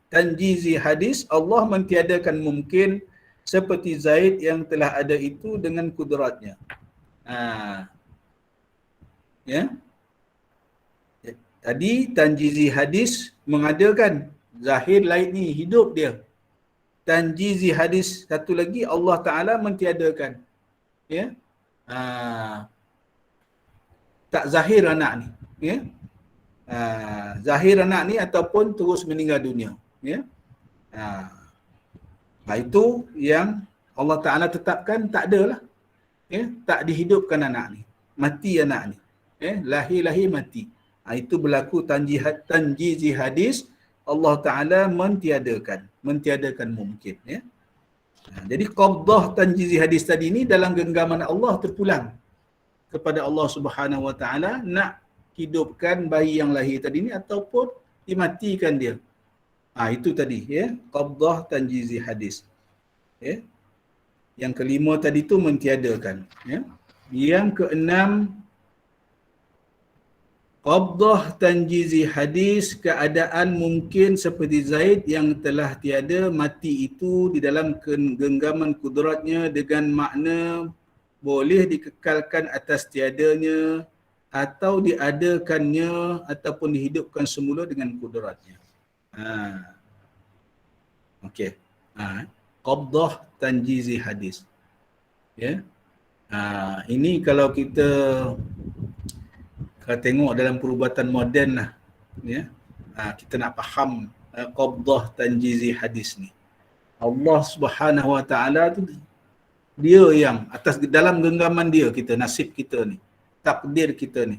Tanjizi hadis Allah mentiadakan mungkin seperti Zaid yang telah ada itu dengan kudratnya. Ya. Tadi tanjizi hadis mengadakan, zahir lain ni hidup dia. Tanjizi hadis satu lagi Allah Taala mentiadakan, ya. Tak zahir anak ni, ya. Zahir anak ni ataupun terus meninggal dunia, ya. Itu yang Allah Taala tetapkan tak adalah, ya, tak dihidupkan anak ni, mati anak ni, ya, lahir mati. Itu berlaku tanjizi hadis Allah Taala mentiadakan mungkin, ya. Jadi qabdah tanjizi hadis tadi ni dalam genggaman Allah terpulang kepada Allah Subhanahu Wa Taala nak hidupkan bayi yang lahir tadi ni ataupun dimatikan dia. Itu tadi, ya, qabdah tanjizi hadis, ya. Yang kelima tadi tu mentiadakan, ya. Yang keenam, qabdah tanjizi hadis, keadaan mungkin seperti Zaid yang telah tiada mati itu di dalam genggaman kudratnya dengan makna boleh dikekalkan atas tiadanya atau diadakannya ataupun dihidupkan semula dengan kudratnya. Okey. Qabdah tanjizi hadis. Ya. Ini kalau kita tengok dalam perubatan moden lah, ya. Kita nak faham qabdah tanjizi hadis ni. Allah Subhanahu Wa Taala tu dia yang atas dalam genggaman dia kita, nasib kita ni, takdir kita ni.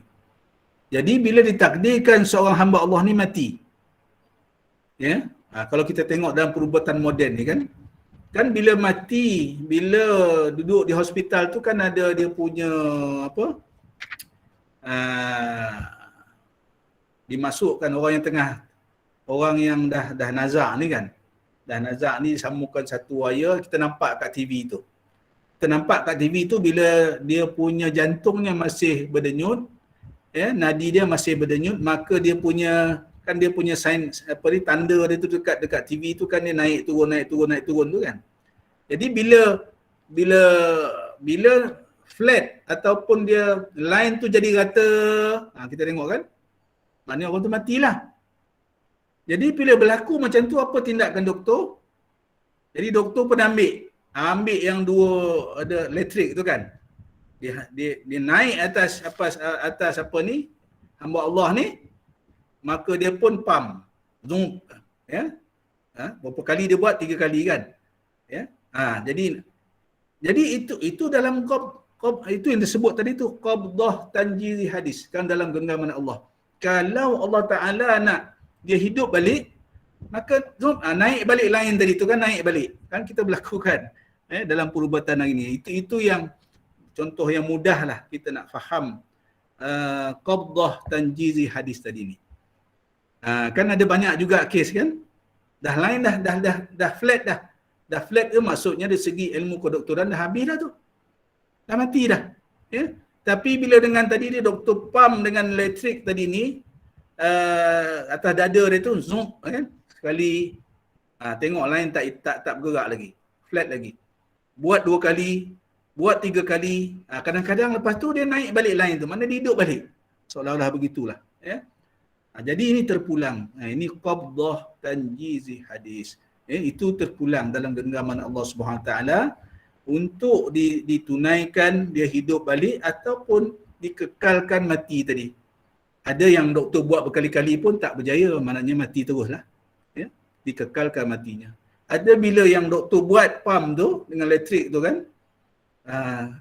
Jadi bila ditakdirkan seorang hamba Allah ni mati, ya, kalau kita tengok dalam perubatan moden ni kan bila mati, bila duduk di hospital tu kan ada dia punya apa, dimasukkan orang yang dah nazak ni kan, dah nazak ni disambungkan satu wire, kita nampak kat TV tu. Kita nampak kat TV tu bila dia punya jantungnya masih berdenyut, ya, nadi dia masih berdenyut, maka dia punya sign apa ni, tanda dia tu dekat TV tu kan, dia naik turun tu kan. Jadi bila flat ataupun dia line tu jadi rata, kita tengok kan, maknanya orang tu matilah. Jadi bila berlaku macam tu, apa tindakan doktor? Jadi doktor pun ambil yang dua ada elektrik tu kan. Dia naik atas apa ni, hamba Allah ni, maka dia pun pump. Zoom, ya. Berapa kali dia buat? 3 kali kan. Ya. Jadi itu dalam itu yang disebut tadi tu qabdah tanjizi hadis, kan dalam genggaman Allah. Kalau Allah Taala nak dia hidup balik, maka naik balik lain tadi tu kan, naik balik. Kan kita berlakukan dalam perubatan hari ni. Itu yang contoh yang mudah lah kita nak faham qabdah tanjizi hadis tadi ni. Kan ada banyak juga kes kan, dah lain dah flat dah. Dah flat tu maksudnya dari segi ilmu kedoktoran dah habis dah tu. Dah mati dah. Ya? Tapi bila dengan tadi dia doktor pump dengan elektrik tadi ni, atas dada dia tu, zoom kan? Sekali tengok lain tak bergerak lagi. Flat lagi. Buat 2 kali, buat 3 kali, kadang-kadang lepas tu dia naik balik lain tu. Mana dia hidup balik. Seolah-olah begitulah. Ya? Jadi ini terpulang. Ini qabdah tanjizi hadis. Itu terpulang dalam genggaman Allah Subhanahu Taala untuk ditunaikan dia hidup balik ataupun dikekalkan mati tadi. Ada yang doktor buat berkali-kali pun tak berjaya, maknanya mati teruslah. Ya? Dikekalkan matinya. Ada bila yang doktor buat pump tu dengan elektrik tu kan,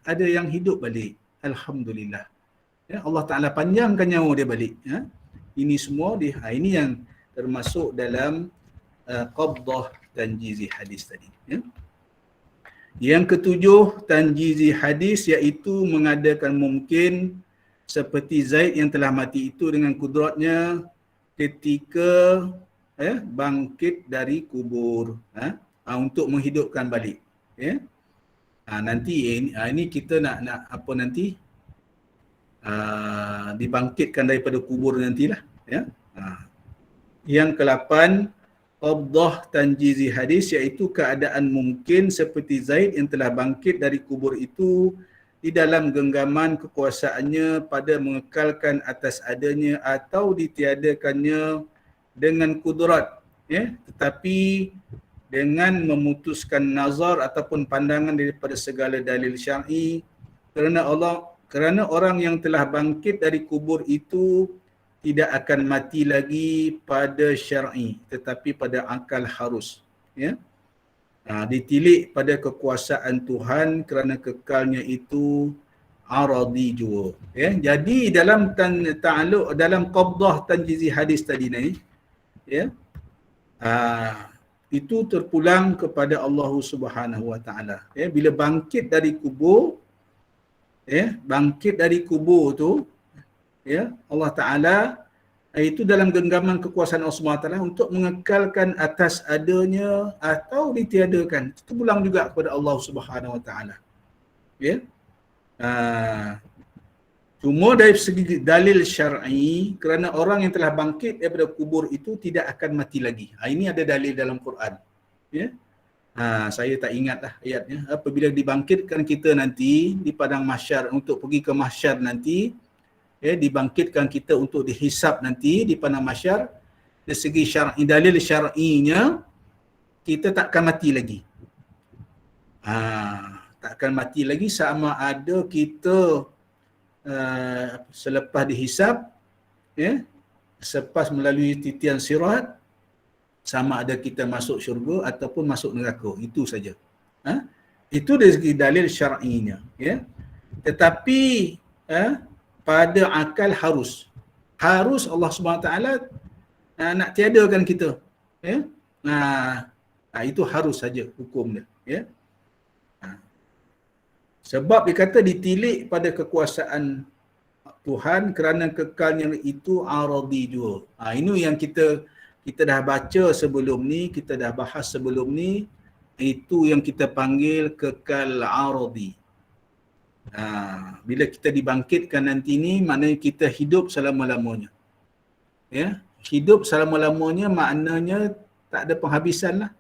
ada yang hidup balik. Alhamdulillah. Ya, Allah Taala panjangkan nyawa dia balik. Ya? Ini semua ini yang termasuk dalam qabdah tanjizi hadis tadi. Ya? Yang ketujuh, tanjizi hadis, iaitu mengadakan mungkin seperti Zaid yang telah mati itu dengan kudratnya ketika bangkit dari kubur, untuk menghidupkan balik. Ya? Nanti ini kita nak apa nanti, dibangkitkan daripada kubur nantilah. Ya? Yang ke-8, qabdah tanjizi hadis, iaitu keadaan mungkin seperti Zaid yang telah bangkit dari kubur itu di dalam genggaman kekuasaannya pada mengekalkan atas adanya atau ditiadakannya dengan kudrat, tetapi dengan memutuskan nazar ataupun pandangan daripada segala dalil syar'i, kerana orang yang telah bangkit dari kubur itu tidak akan mati lagi pada syar'i, tetapi pada akal harus. Ya? Ditilik pada kekuasaan Tuhan kerana kekalnya itu aradi jua. Ya? Jadi dalam ta'alluq dalam qabdah tanjizi hadis tadi ni, ya, itu terpulang kepada Allah Subhanahu Wa Taala. Ya? Bila bangkit dari kubur, bangkit dari kubur tu, ya, Allah Ta'ala itu dalam genggaman kekuasaan Allah SWT untuk mengekalkan atas adanya atau ditiadakan. Itu pulang juga kepada Allah Subhanahu Wa Ta'ala. Ya. Cuma dari segi dalil syar'i, kerana orang yang telah bangkit daripada kubur itu tidak akan mati lagi. Ini ada dalil dalam Quran. Ya. Saya tak ingatlah ayatnya. Apabila dibangkitkan kita nanti di padang mahsyar untuk pergi ke mahsyar nanti, dibangkitkan kita untuk dihisap nanti di padang mahsyar, dari segi syar'i, dalil syar'inya kita takkan mati lagi. Takkan mati lagi sama ada kita selepas dihisap, selepas melalui titian sirat, sama ada kita masuk syurga ataupun masuk neraka. Itu saja. Itu dari segi dalil syar'inya. Tetapi pada akal harus Allah SWT nak tiadakan kita. Itu harus saja hukum dia. Sebab dia kata ditilik pada kekuasaan Tuhan kerana kekalnya itu aradi juga. Ini yang kita dah baca sebelum ni, kita dah bahas sebelum ni, itu yang kita panggil kekal aradi. Bila kita dibangkitkan nanti ni, maknanya kita hidup selama-lamanya. Hidup selama-lamanya maknanya tak ada penghabisan lah.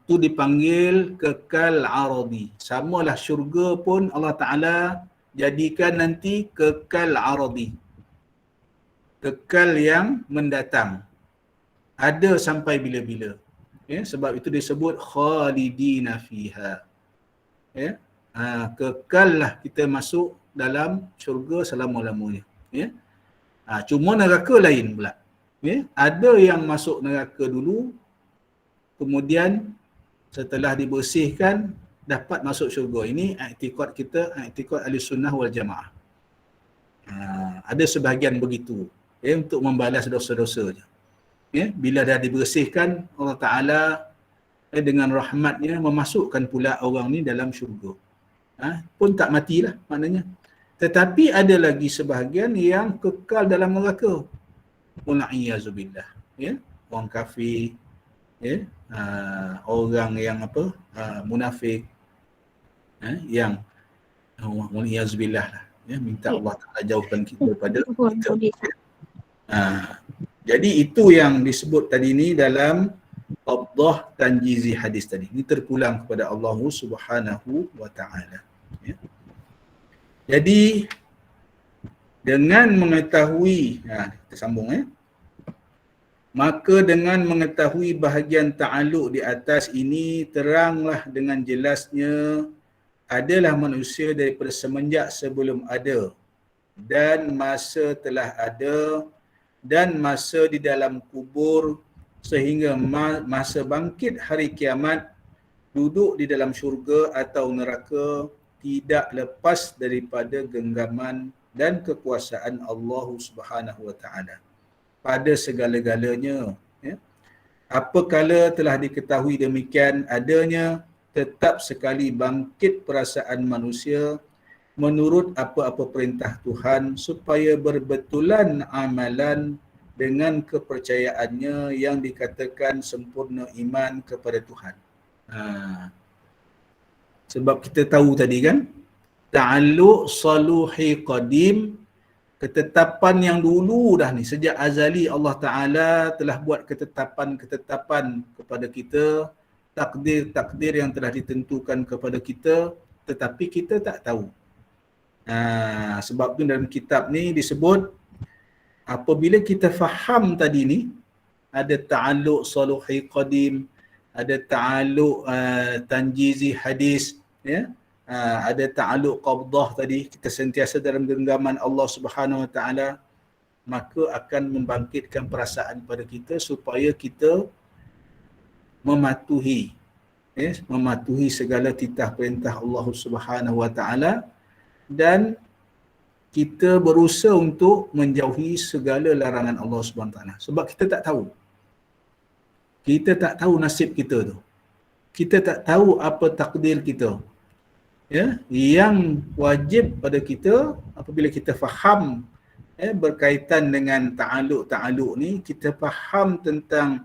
Itu dipanggil kekal aradi. Samalah syurga pun Allah Ta'ala jadikan nanti kekal aradi. Kekal yang mendatang. Ada sampai bila-bila. Sebab itu disebut khalidina fiha. Kekal lah kita masuk dalam syurga selama-lamanya. Cuma neraka lain pula. Ada yang masuk neraka dulu, kemudian setelah dibersihkan dapat masuk syurga. Ini i'tiqad kita, i'tiqad Ahlussunnah wal Jamaah. Ada sebahagian begitu, untuk membalas dosa-dosa je. Bila dah dibersihkan, Allah Ta'ala dengan rahmatnya memasukkan pula orang ni dalam syurga. Pun tak matilah maknanya. Tetapi ada lagi sebahagian yang kekal dalam neraka. Wal'iyazubillah. Orang kafir, orang yang munafik, yang wal'iyazubillah lah. Minta Allah Ta'ala jauhkan kita daripada kita. Jadi itu yang disebut tadi ni dalam qabdah tanjizi hadis tadi. Ini terpulang kepada Allah Subhanahu wa Ta'ala. Jadi dengan mengetahui, kita sambung maka dengan mengetahui bahagian ta'alluq di atas ini, teranglah dengan jelasnya adalah manusia daripada semenjak sebelum ada dan masa telah ada dan masa di dalam kubur sehingga masa bangkit hari kiamat, duduk di dalam syurga atau neraka, tidak lepas daripada genggaman dan kekuasaan Allah Subhanahu wa Ta'ala pada segala-galanya. Apakala telah diketahui demikian adanya, tetap sekali bangkit perasaan manusia menurut apa-apa perintah Tuhan supaya berbetulan amalan dengan kepercayaannya yang dikatakan sempurna iman kepada Tuhan. Sebab kita tahu tadi kan, ta'alluq saluhi qadim, ketetapan yang dulu dah ni, sejak azali Allah Ta'ala telah buat ketetapan kepada kita, takdir yang telah ditentukan kepada kita, tetapi kita tak tahu. Sebab tu dalam kitab ni disebut, apabila kita faham tadi ni, ada ta'alluq saluhi qadim, ada ta'alluq tanjizi hadis, ada ta'alluq qabdah tadi, kita sentiasa dalam genggaman Allah Subhanahu wa Ta'ala, maka akan membangkitkan perasaan pada kita supaya kita mematuhi segala titah perintah Allah Subhanahu wa Ta'ala, dan kita berusaha untuk menjauhi segala larangan Allah Subhanahu wa Ta'ala. Sebab kita tak tahu. Kita tak tahu nasib kita tu. Kita tak tahu apa takdir kita. Yang wajib pada kita apabila kita faham berkaitan dengan ta'alluq ni, kita faham tentang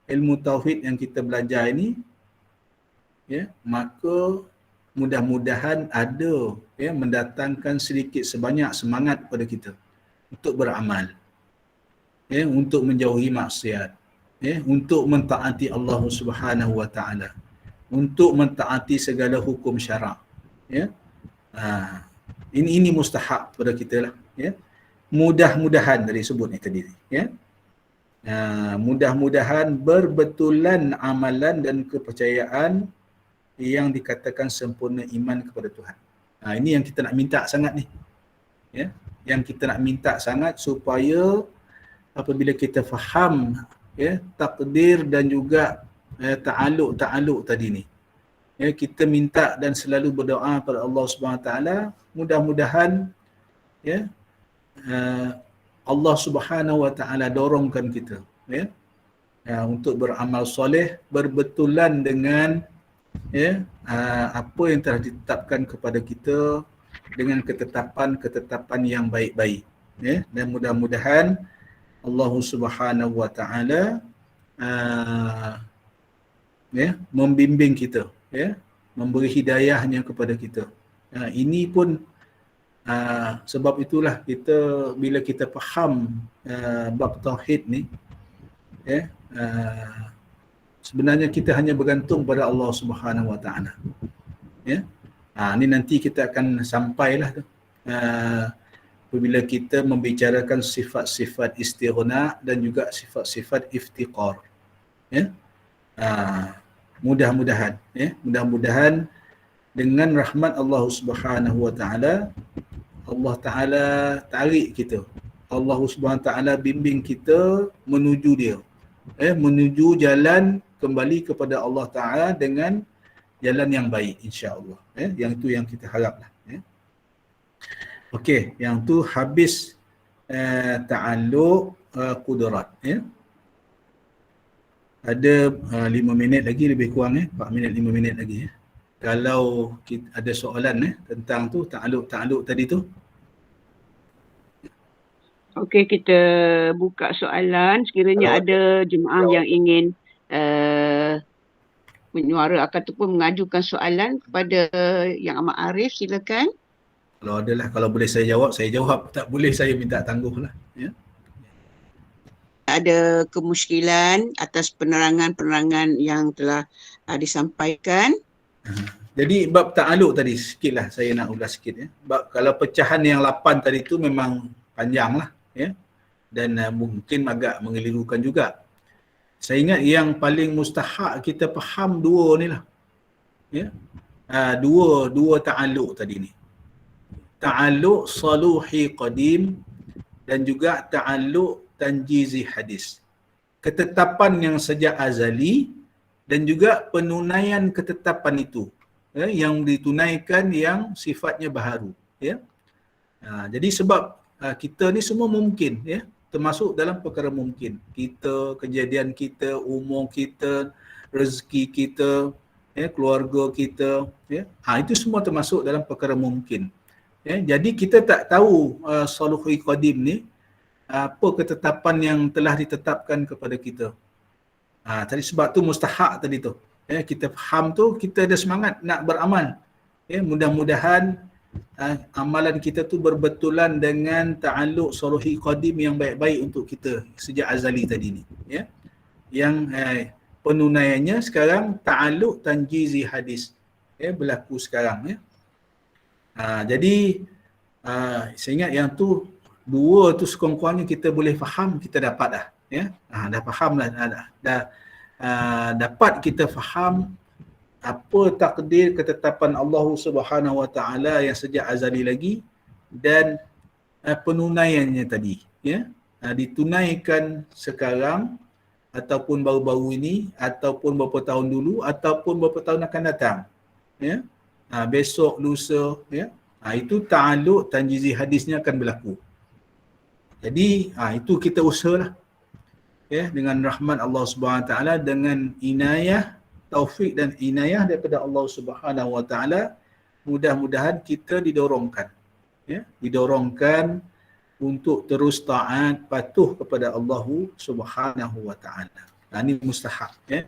ilmu tauhid yang kita belajar ini, maka mudah-mudahan ada mendatangkan sedikit sebanyak semangat pada kita untuk beramal, untuk menjauhi maksiat, untuk mentaati Allah Subhanahu wa Ta'ala, untuk mentaati segala hukum syarak. Ini mustahak pada kita lah, ya. Mudah-mudahan tadi sebut ni tadi, ya. Mudah-mudahan berbetulan amalan dan kepercayaan yang dikatakan sempurna iman kepada Tuhan. Ini yang kita nak minta sangat ni, ya. Yang kita nak minta sangat supaya apabila kita faham, ya, takdir dan juga ta'alluq tadi ni, ya, kita minta dan selalu berdoa pada Allah Subhanahu Wa Taala, mudah-mudahan, ya, Allah Subhanahu Wa Taala dorongkan kita, ya, untuk beramal soleh berbetulan dengan, ya, apa yang telah ditetapkan kepada kita dengan ketetapan yang baik-baik, ya. Dan mudah-mudahan Allah Subhanahu Wa Taala ya, membimbing kita, ya, memberi hidayahnya kepada kita. Ini pun sebab itulah kita, bila kita faham bab tauhid ni, ya, sebenarnya kita hanya bergantung pada Allah Subhanahu Wa Taala, ya. Ni nanti kita akan sampailah tu, apabila kita membicarakan sifat-sifat istighna dan juga sifat-sifat iftiqar, ya. Mudah-mudahan, ya, mudah-mudahan dengan rahmat Allah Subhanahu Wa Taala, Allah Taala tarik kita, Allah Subhanahu Wa Taala bimbing kita menuju dia, menuju jalan kembali kepada Allah Taala dengan jalan yang baik, insya-Allah, ya. Yang itu yang kita haraplah, ya. Okey, yang tu habis ta'alluq qudrat, ya. Ada 5 minit lagi lebih kurang, 4 minit 5 minit lagi, ya. Kalau kita ada soalan tentang tu ta'alluq tadi tu. Okey, kita buka soalan. Sekiranya ada jemaah yang ingin menyuara ataupun mengajukan soalan kepada Yang Amat Arif, silakan. Kalau adalah, kalau boleh saya jawab. Tak boleh saya minta tangguhlah, ya. Ada kemusykilan atas penerangan yang telah disampaikan. Jadi bab ta'alluq tadi sikitlah saya nak ulas sikit, ya. Bab kalau pecahan yang 8 tadi tu memang panjanglah, ya. Dan mungkin agak mengelirukan juga. Saya ingat yang paling mustahak kita faham dua ni lah, ya. Dua ta'alluq tadi ni. Ta'alluq saluhi qadim dan juga ta'alluq tanjizi hadis. Ketetapan yang sejak azali dan juga penunaian ketetapan itu, ya, yang ditunaikan yang sifatnya baharu, ya. Jadi sebab kita ni semua mungkin, ya, termasuk dalam perkara mungkin. Kita, kejadian kita, umur kita, rezeki kita, ya, keluarga kita, ya. Itu semua termasuk dalam perkara mungkin. Ya, jadi kita tak tahu saluhi qadim ni apa ketetapan yang telah ditetapkan kepada kita. Tadi sebab tu mustahak tadi tu. Ya, kita faham tu, kita ada semangat nak beramal. Ya, mudah-mudahan amalan kita tu berbetulan dengan ta'alluq saluhi qadim yang baik-baik untuk kita sejak azali tadi ni. Ya. Yang penunaiannya sekarang ta'alluq tanjizi hadis. Ya, berlaku sekarang, ya. Jadi saya ingat yang tu dua tu sekurang-kurangnya kita boleh faham, kita dapat dah, ya. Dah faham lah, dah dapat kita faham apa takdir ketetapan Allah Subhanahu Wa Taala yang sejak azali lagi, dan penunaiannya tadi, ya, ditunaikan sekarang ataupun baru-baru ini ataupun beberapa tahun dulu ataupun beberapa tahun akan datang, ya. Besok, lusa, ya. Itu ta'alluq tanjizi hadisnya akan berlaku. Jadi itu kita usahalah, ya, dengan rahmat Allah Subhanahu Wa Taala, dengan inayah, taufik dan inayah daripada Allah Subhanahu Wa Taala, mudah-mudahan kita didorongkan, ya, didorongkan untuk terus taat, patuh kepada Allah Subhanahu Wa Taala. Ini mustahak, ya.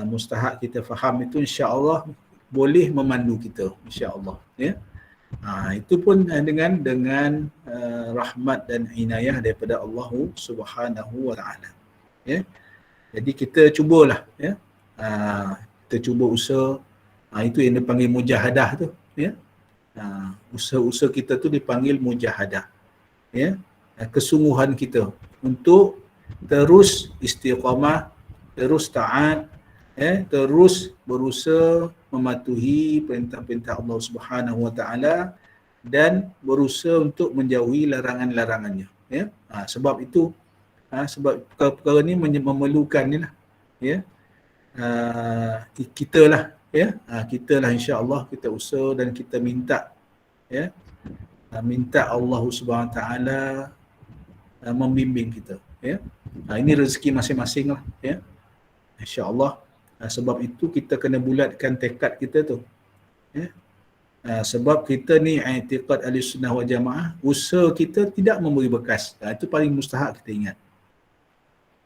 Mustahak kita faham itu, insya-Allah boleh memandu kita, insya-Allah, ya. Itu pun dengan rahmat dan inayah daripada Allah Subhanahu Wa Taala, ya. Jadi kita cubalah, ya. Kita cuba usaha, itu yang dipanggil mujahadah tu, ya. Usaha-usaha kita tu dipanggil mujahadah. Ya, kesungguhan kita untuk terus istiqamah, terus taat, terus berusaha mematuhi perintah-perintah Allah Subhanahu Wa Taala dan berusaha untuk menjauhi larangan-larangannya. Ya, sebab itu, sebab perkara ni memerlukan ni lah, ya, kita lah, ya, kita lah insya-Allah kita usaha dan kita minta, ya, minta Allah Subhanahu Wa Taala membimbing kita, ya. Ini rezeki masing-masing lah, ya, insya-Allah. Sebab itu kita kena bulatkan tekad kita tu, ya. Sebab kita ni i'tiqad Ahlussunnah wal Jamaah, usaha kita tidak memberi bekas. Itu paling mustahak kita ingat.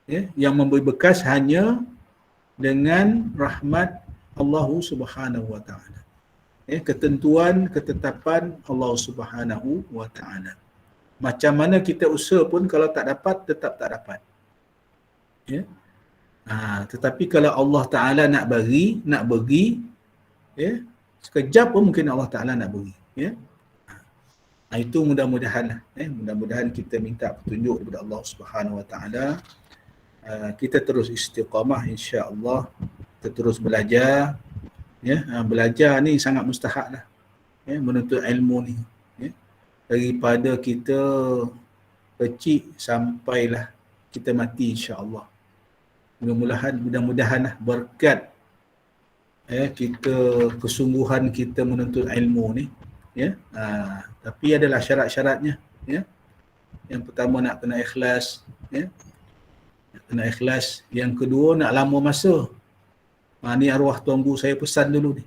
Ya, yang memberi bekas hanya dengan rahmat Allah Subhanahu Wa Taala. Ya, ketentuan, ketetapan Allah Subhanahu Wa Taala. Macam mana kita usaha pun kalau tak dapat, tetap tak dapat. Ya. Tetapi kalau Allah Taala nak bagi, ya, sekejap pun mungkin Allah Taala nak bagi. Ya. Itu mudah-mudahan lah. Mudah-mudahan kita minta petunjuk daripada Allah Subhanahu Wa Taala. Kita terus istiqamah insya-Allah. Kita terus belajar. Ya, belajar ni sangat mustahak lah, ya, menuntut ilmu ni, ya. Daripada kita kecil sampailah kita mati insya-Allah. Mudah-mudahan lah berkat, ya, kita kesungguhan kita menuntut ilmu ni, ya. Tapi adalah syarat-syaratnya, ya. Yang pertama nak kena ikhlas, ya. Nak kena ikhlas. Yang kedua nak lama masa. Ni arwah Tuan Guru saya pesan dulu ni.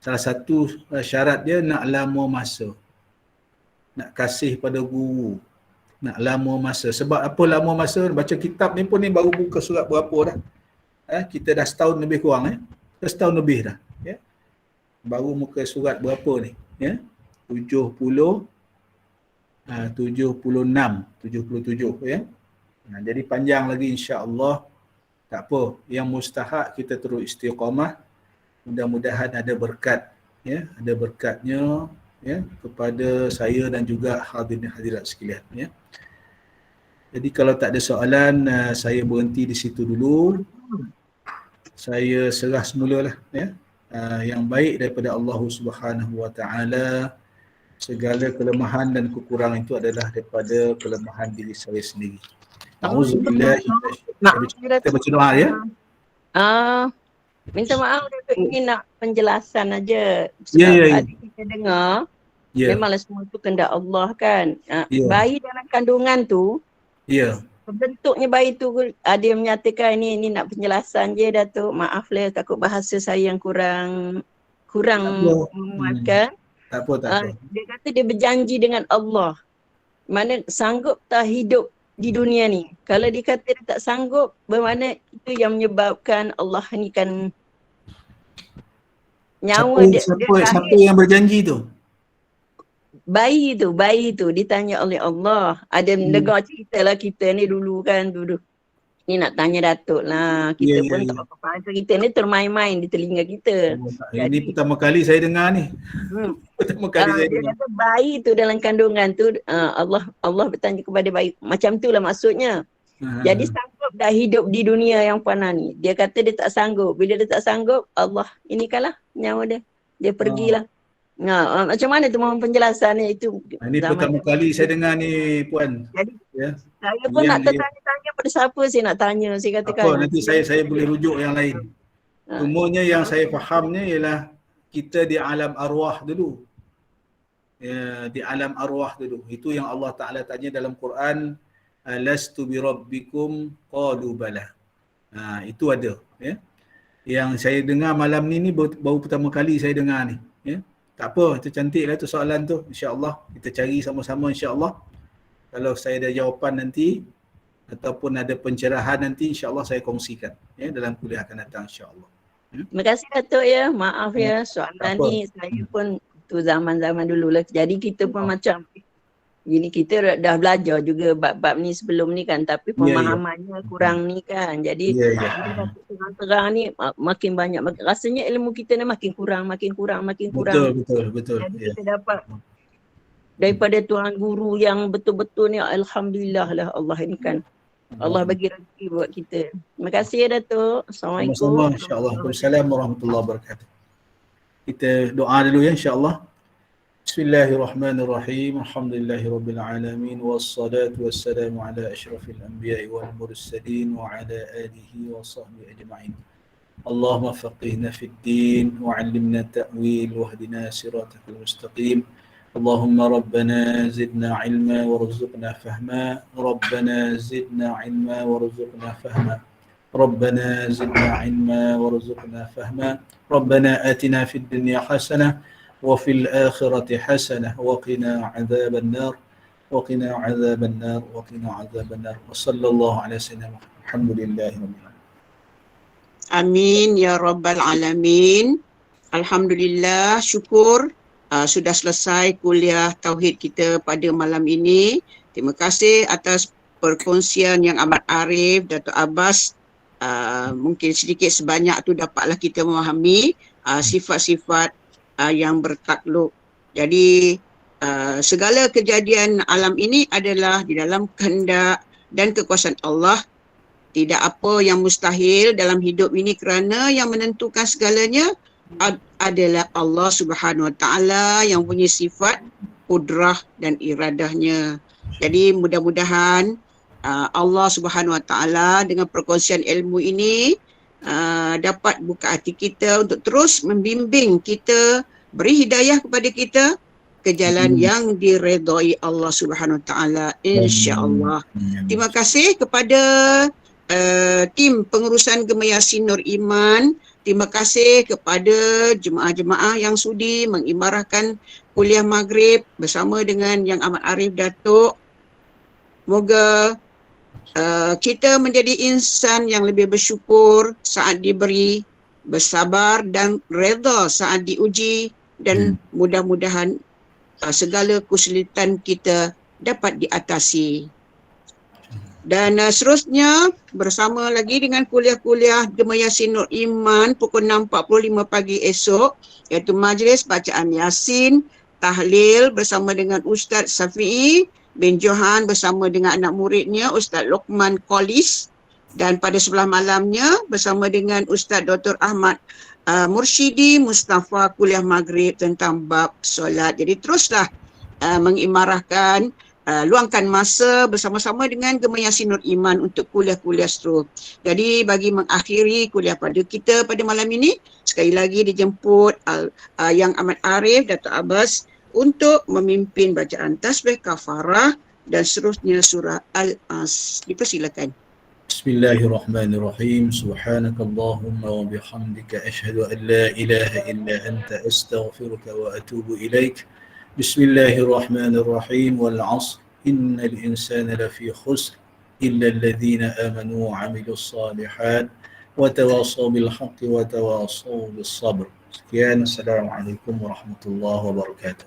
Salah satu syarat dia nak lama masa. Nak kasih pada guru. Nak lama masa. Sebab apa lama masa? Baca kitab ni pun ni baru buka surat berapa dah. Kita dah setahun lebih kurang. Setahun lebih dah. Ya? Baru muka surat berapa ni? Ya? 77. Ya? Jadi panjang lagi insya-Allah. Tak apa, yang mustahak kita terus istiqamah. Mudah-mudahan ada berkat, ya, ada berkatnya, ya, kepada saya dan juga hadirin hadirat sekalian, ya. Jadi kalau tak ada soalan, saya berhenti di situ dulu. Saya serah semulalah, ya. Yang baik daripada Allah Subhanahu Wa Taala. Segala kelemahan dan kekurangan itu adalah daripada kelemahan diri saya sendiri. Auzubillah. Kita baca doa, ya. Minta maaf Datuk, ini nak penjelasan aja. Ya. Tadi kita dengar, memanglah semua tu kehendak Allah kan. Bayi dalam kandungan tu, bentuknya bayi tu ada yang menyatakan ini nak penjelasan je Datuk. Maaf lah, takut bahasa saya yang kurang memuatkan. Tak apa. Dia kata dia berjanji dengan Allah. Mana sanggup tak hidup di dunia ni. Kalau dia kata dia tak sanggup, bermakna itu yang menyebabkan Allah ni kan nyawa siapa yang berjanji tu? Bayi tu ditanya oleh Allah. Ada dengar cerita lah kita ni dulu kan dulu. Ni nak tanya Datuk lah. Kita pun tak apa-apa. Kita ni termain-main di telinga kita. Ini pertama kali saya dengar ni. Pertama kali saya dengar. Dia kata bayi tu dalam kandungan tu Allah bertanya kepada bayi. Macam tu lah maksudnya. Jadi sanggup dah hidup di dunia yang fana ni. Dia kata dia tak sanggup. Bila dia tak sanggup, Allah inikanlah nyawa dia. Dia pergilah. Macam mana tu mohon penjelasan ni itu. Ini pertama kali saya dengar ni Puan. Jadi saya pun nak tanya pada siapa saya nak tanya. Saya katakan. Apa, nanti saya boleh rujuk yang lain. Semuanya yang saya fahamnya ialah kita di alam arwah dulu. Ya, di alam arwah dulu. Itu yang Allah Ta'ala tanya dalam Quran. Alastu bi rabbikum qalu bala. Itu ada. Ya. Yang saya dengar malam ni baru pertama kali saya dengar ni. Ya. Tak apa, itu cantiklah tu soalan tu. InsyaAllah kita cari sama-sama insyaAllah. Kalau saya ada jawapan nanti ataupun ada pencerahan nanti, insyaAllah saya kongsikan, ya, dalam kuliah akan datang insyaAllah. Terima kasih Datuk ya. Maaf ya soalan ni saya pun tu zaman-zaman dulu lah. Jadi kita pun macam Jadi kita dah belajar juga bab-bab ni sebelum ni kan, tapi Ya, ya. pemahamannya kurang ni kan. Jadi Ya, ya. bila terang-terang ni makin banyak, rasanya ilmu kita ni makin kurang. Betul. Jadi Ya. kita dapat daripada tuan guru yang betul-betul ni, alhamdulillah lah Allah ini kan. Allah bagi rezeki buat kita. Terima kasih ya Datuk. Assalamualaikum. Sama-sama, insya-Allah. Waalaikumsalam warahmatullahi wabarakatuh. Kita doa dulu ya, insya-Allah. Bismillahirrahmanirrahim. Alhamdulillahirabbil alamin wassalatu wassalamu ala asyrafil anbiya'i wal mursalin wa ala alihi wa sahbihi ajma'in. Allahumma faqihna fid din wa 'allimna ta'wil wahdina siratal mustaqim. Allahumma rabbana zidna 'ilma warzuqna fahma. Rabbana zidna 'ilma warzuqna fahma. ربنا زدنا علما وارزقنا فهما ربنا آتنا في الدنيا حسنة وفي الآخرة حسنة وقنا عذاب النار وصلى الله على سيدنا محمد الحمد لله رب العالمين. Amin ya rabbal alamin. Alhamdulillah, syukur sudah selesai kuliah tauhid kita pada malam ini. Terima kasih atas perkongsian yang amat arif Datuk Abbas. Mungkin sedikit sebanyak tu dapatlah kita memahami sifat-sifat yang bertakluk. Jadi segala kejadian alam ini adalah di dalam kehendak dan kekuasaan Allah. Tidak apa yang mustahil dalam hidup ini kerana yang menentukan segalanya adalah Allah Subhanahu Wa Taala yang punya sifat kudrah dan iradahnya. Jadi mudah-mudahan Allah Subhanahu Wa Taala dengan perkongsian ilmu ini dapat buka hati kita untuk terus membimbing kita, beri hidayah kepada kita ke jalan yang diredai Allah Subhanahu Wa Taala, insya-Allah. Terima kasih kepada tim pengurusan Gemah Yasin Nur Iman. Terima kasih kepada jemaah-jemaah yang sudi mengimarahkan kuliah maghrib bersama dengan Yang Amat Arif Datuk. Moga kita menjadi insan yang lebih bersyukur saat diberi, bersabar dan redha saat diuji, dan mudah-mudahan segala kesulitan kita dapat diatasi. Dan seterusnya bersama lagi dengan kuliah-kuliah Gemah Yasin Nur Iman pukul 6.45 pagi esok, iaitu majlis bacaan Yasin, tahlil bersama dengan Ustaz Safi'i bin Johan bersama dengan anak muridnya Ustaz Luqman Qolis, dan pada sebelah malamnya bersama dengan Ustaz Dr. Ahmad Mursyidi Mustafa kuliah maghrib tentang bab solat. Jadi teruslah mengimarahkan, luangkan masa bersama-sama dengan Gemah Yasin Nur Iman untuk kuliah-kuliah seterus. Jadi bagi mengakhiri kuliah pada kita pada malam ini, sekali lagi dijemput Yang Amat Arif Datuk Abbas untuk memimpin bacaan tasbih kafarah dan seterusnya surah Al-As. Dipersilakan. Bismillahirrahmanirrahim. Subhanakallahumma wa bihamdika asyhadu an la ilaha illa anta astaghfiruka wa atubu ilaik. Bismillahirrahmanirrahim. Wal 'ashr innal insana lafi khusr illa alladhina amanu wa 'amilus shalihat wa tawassaw bil haqqi wa tawassaw bis sabr. Sekian, assalamualaikum warahmatullahi wabarakatuh.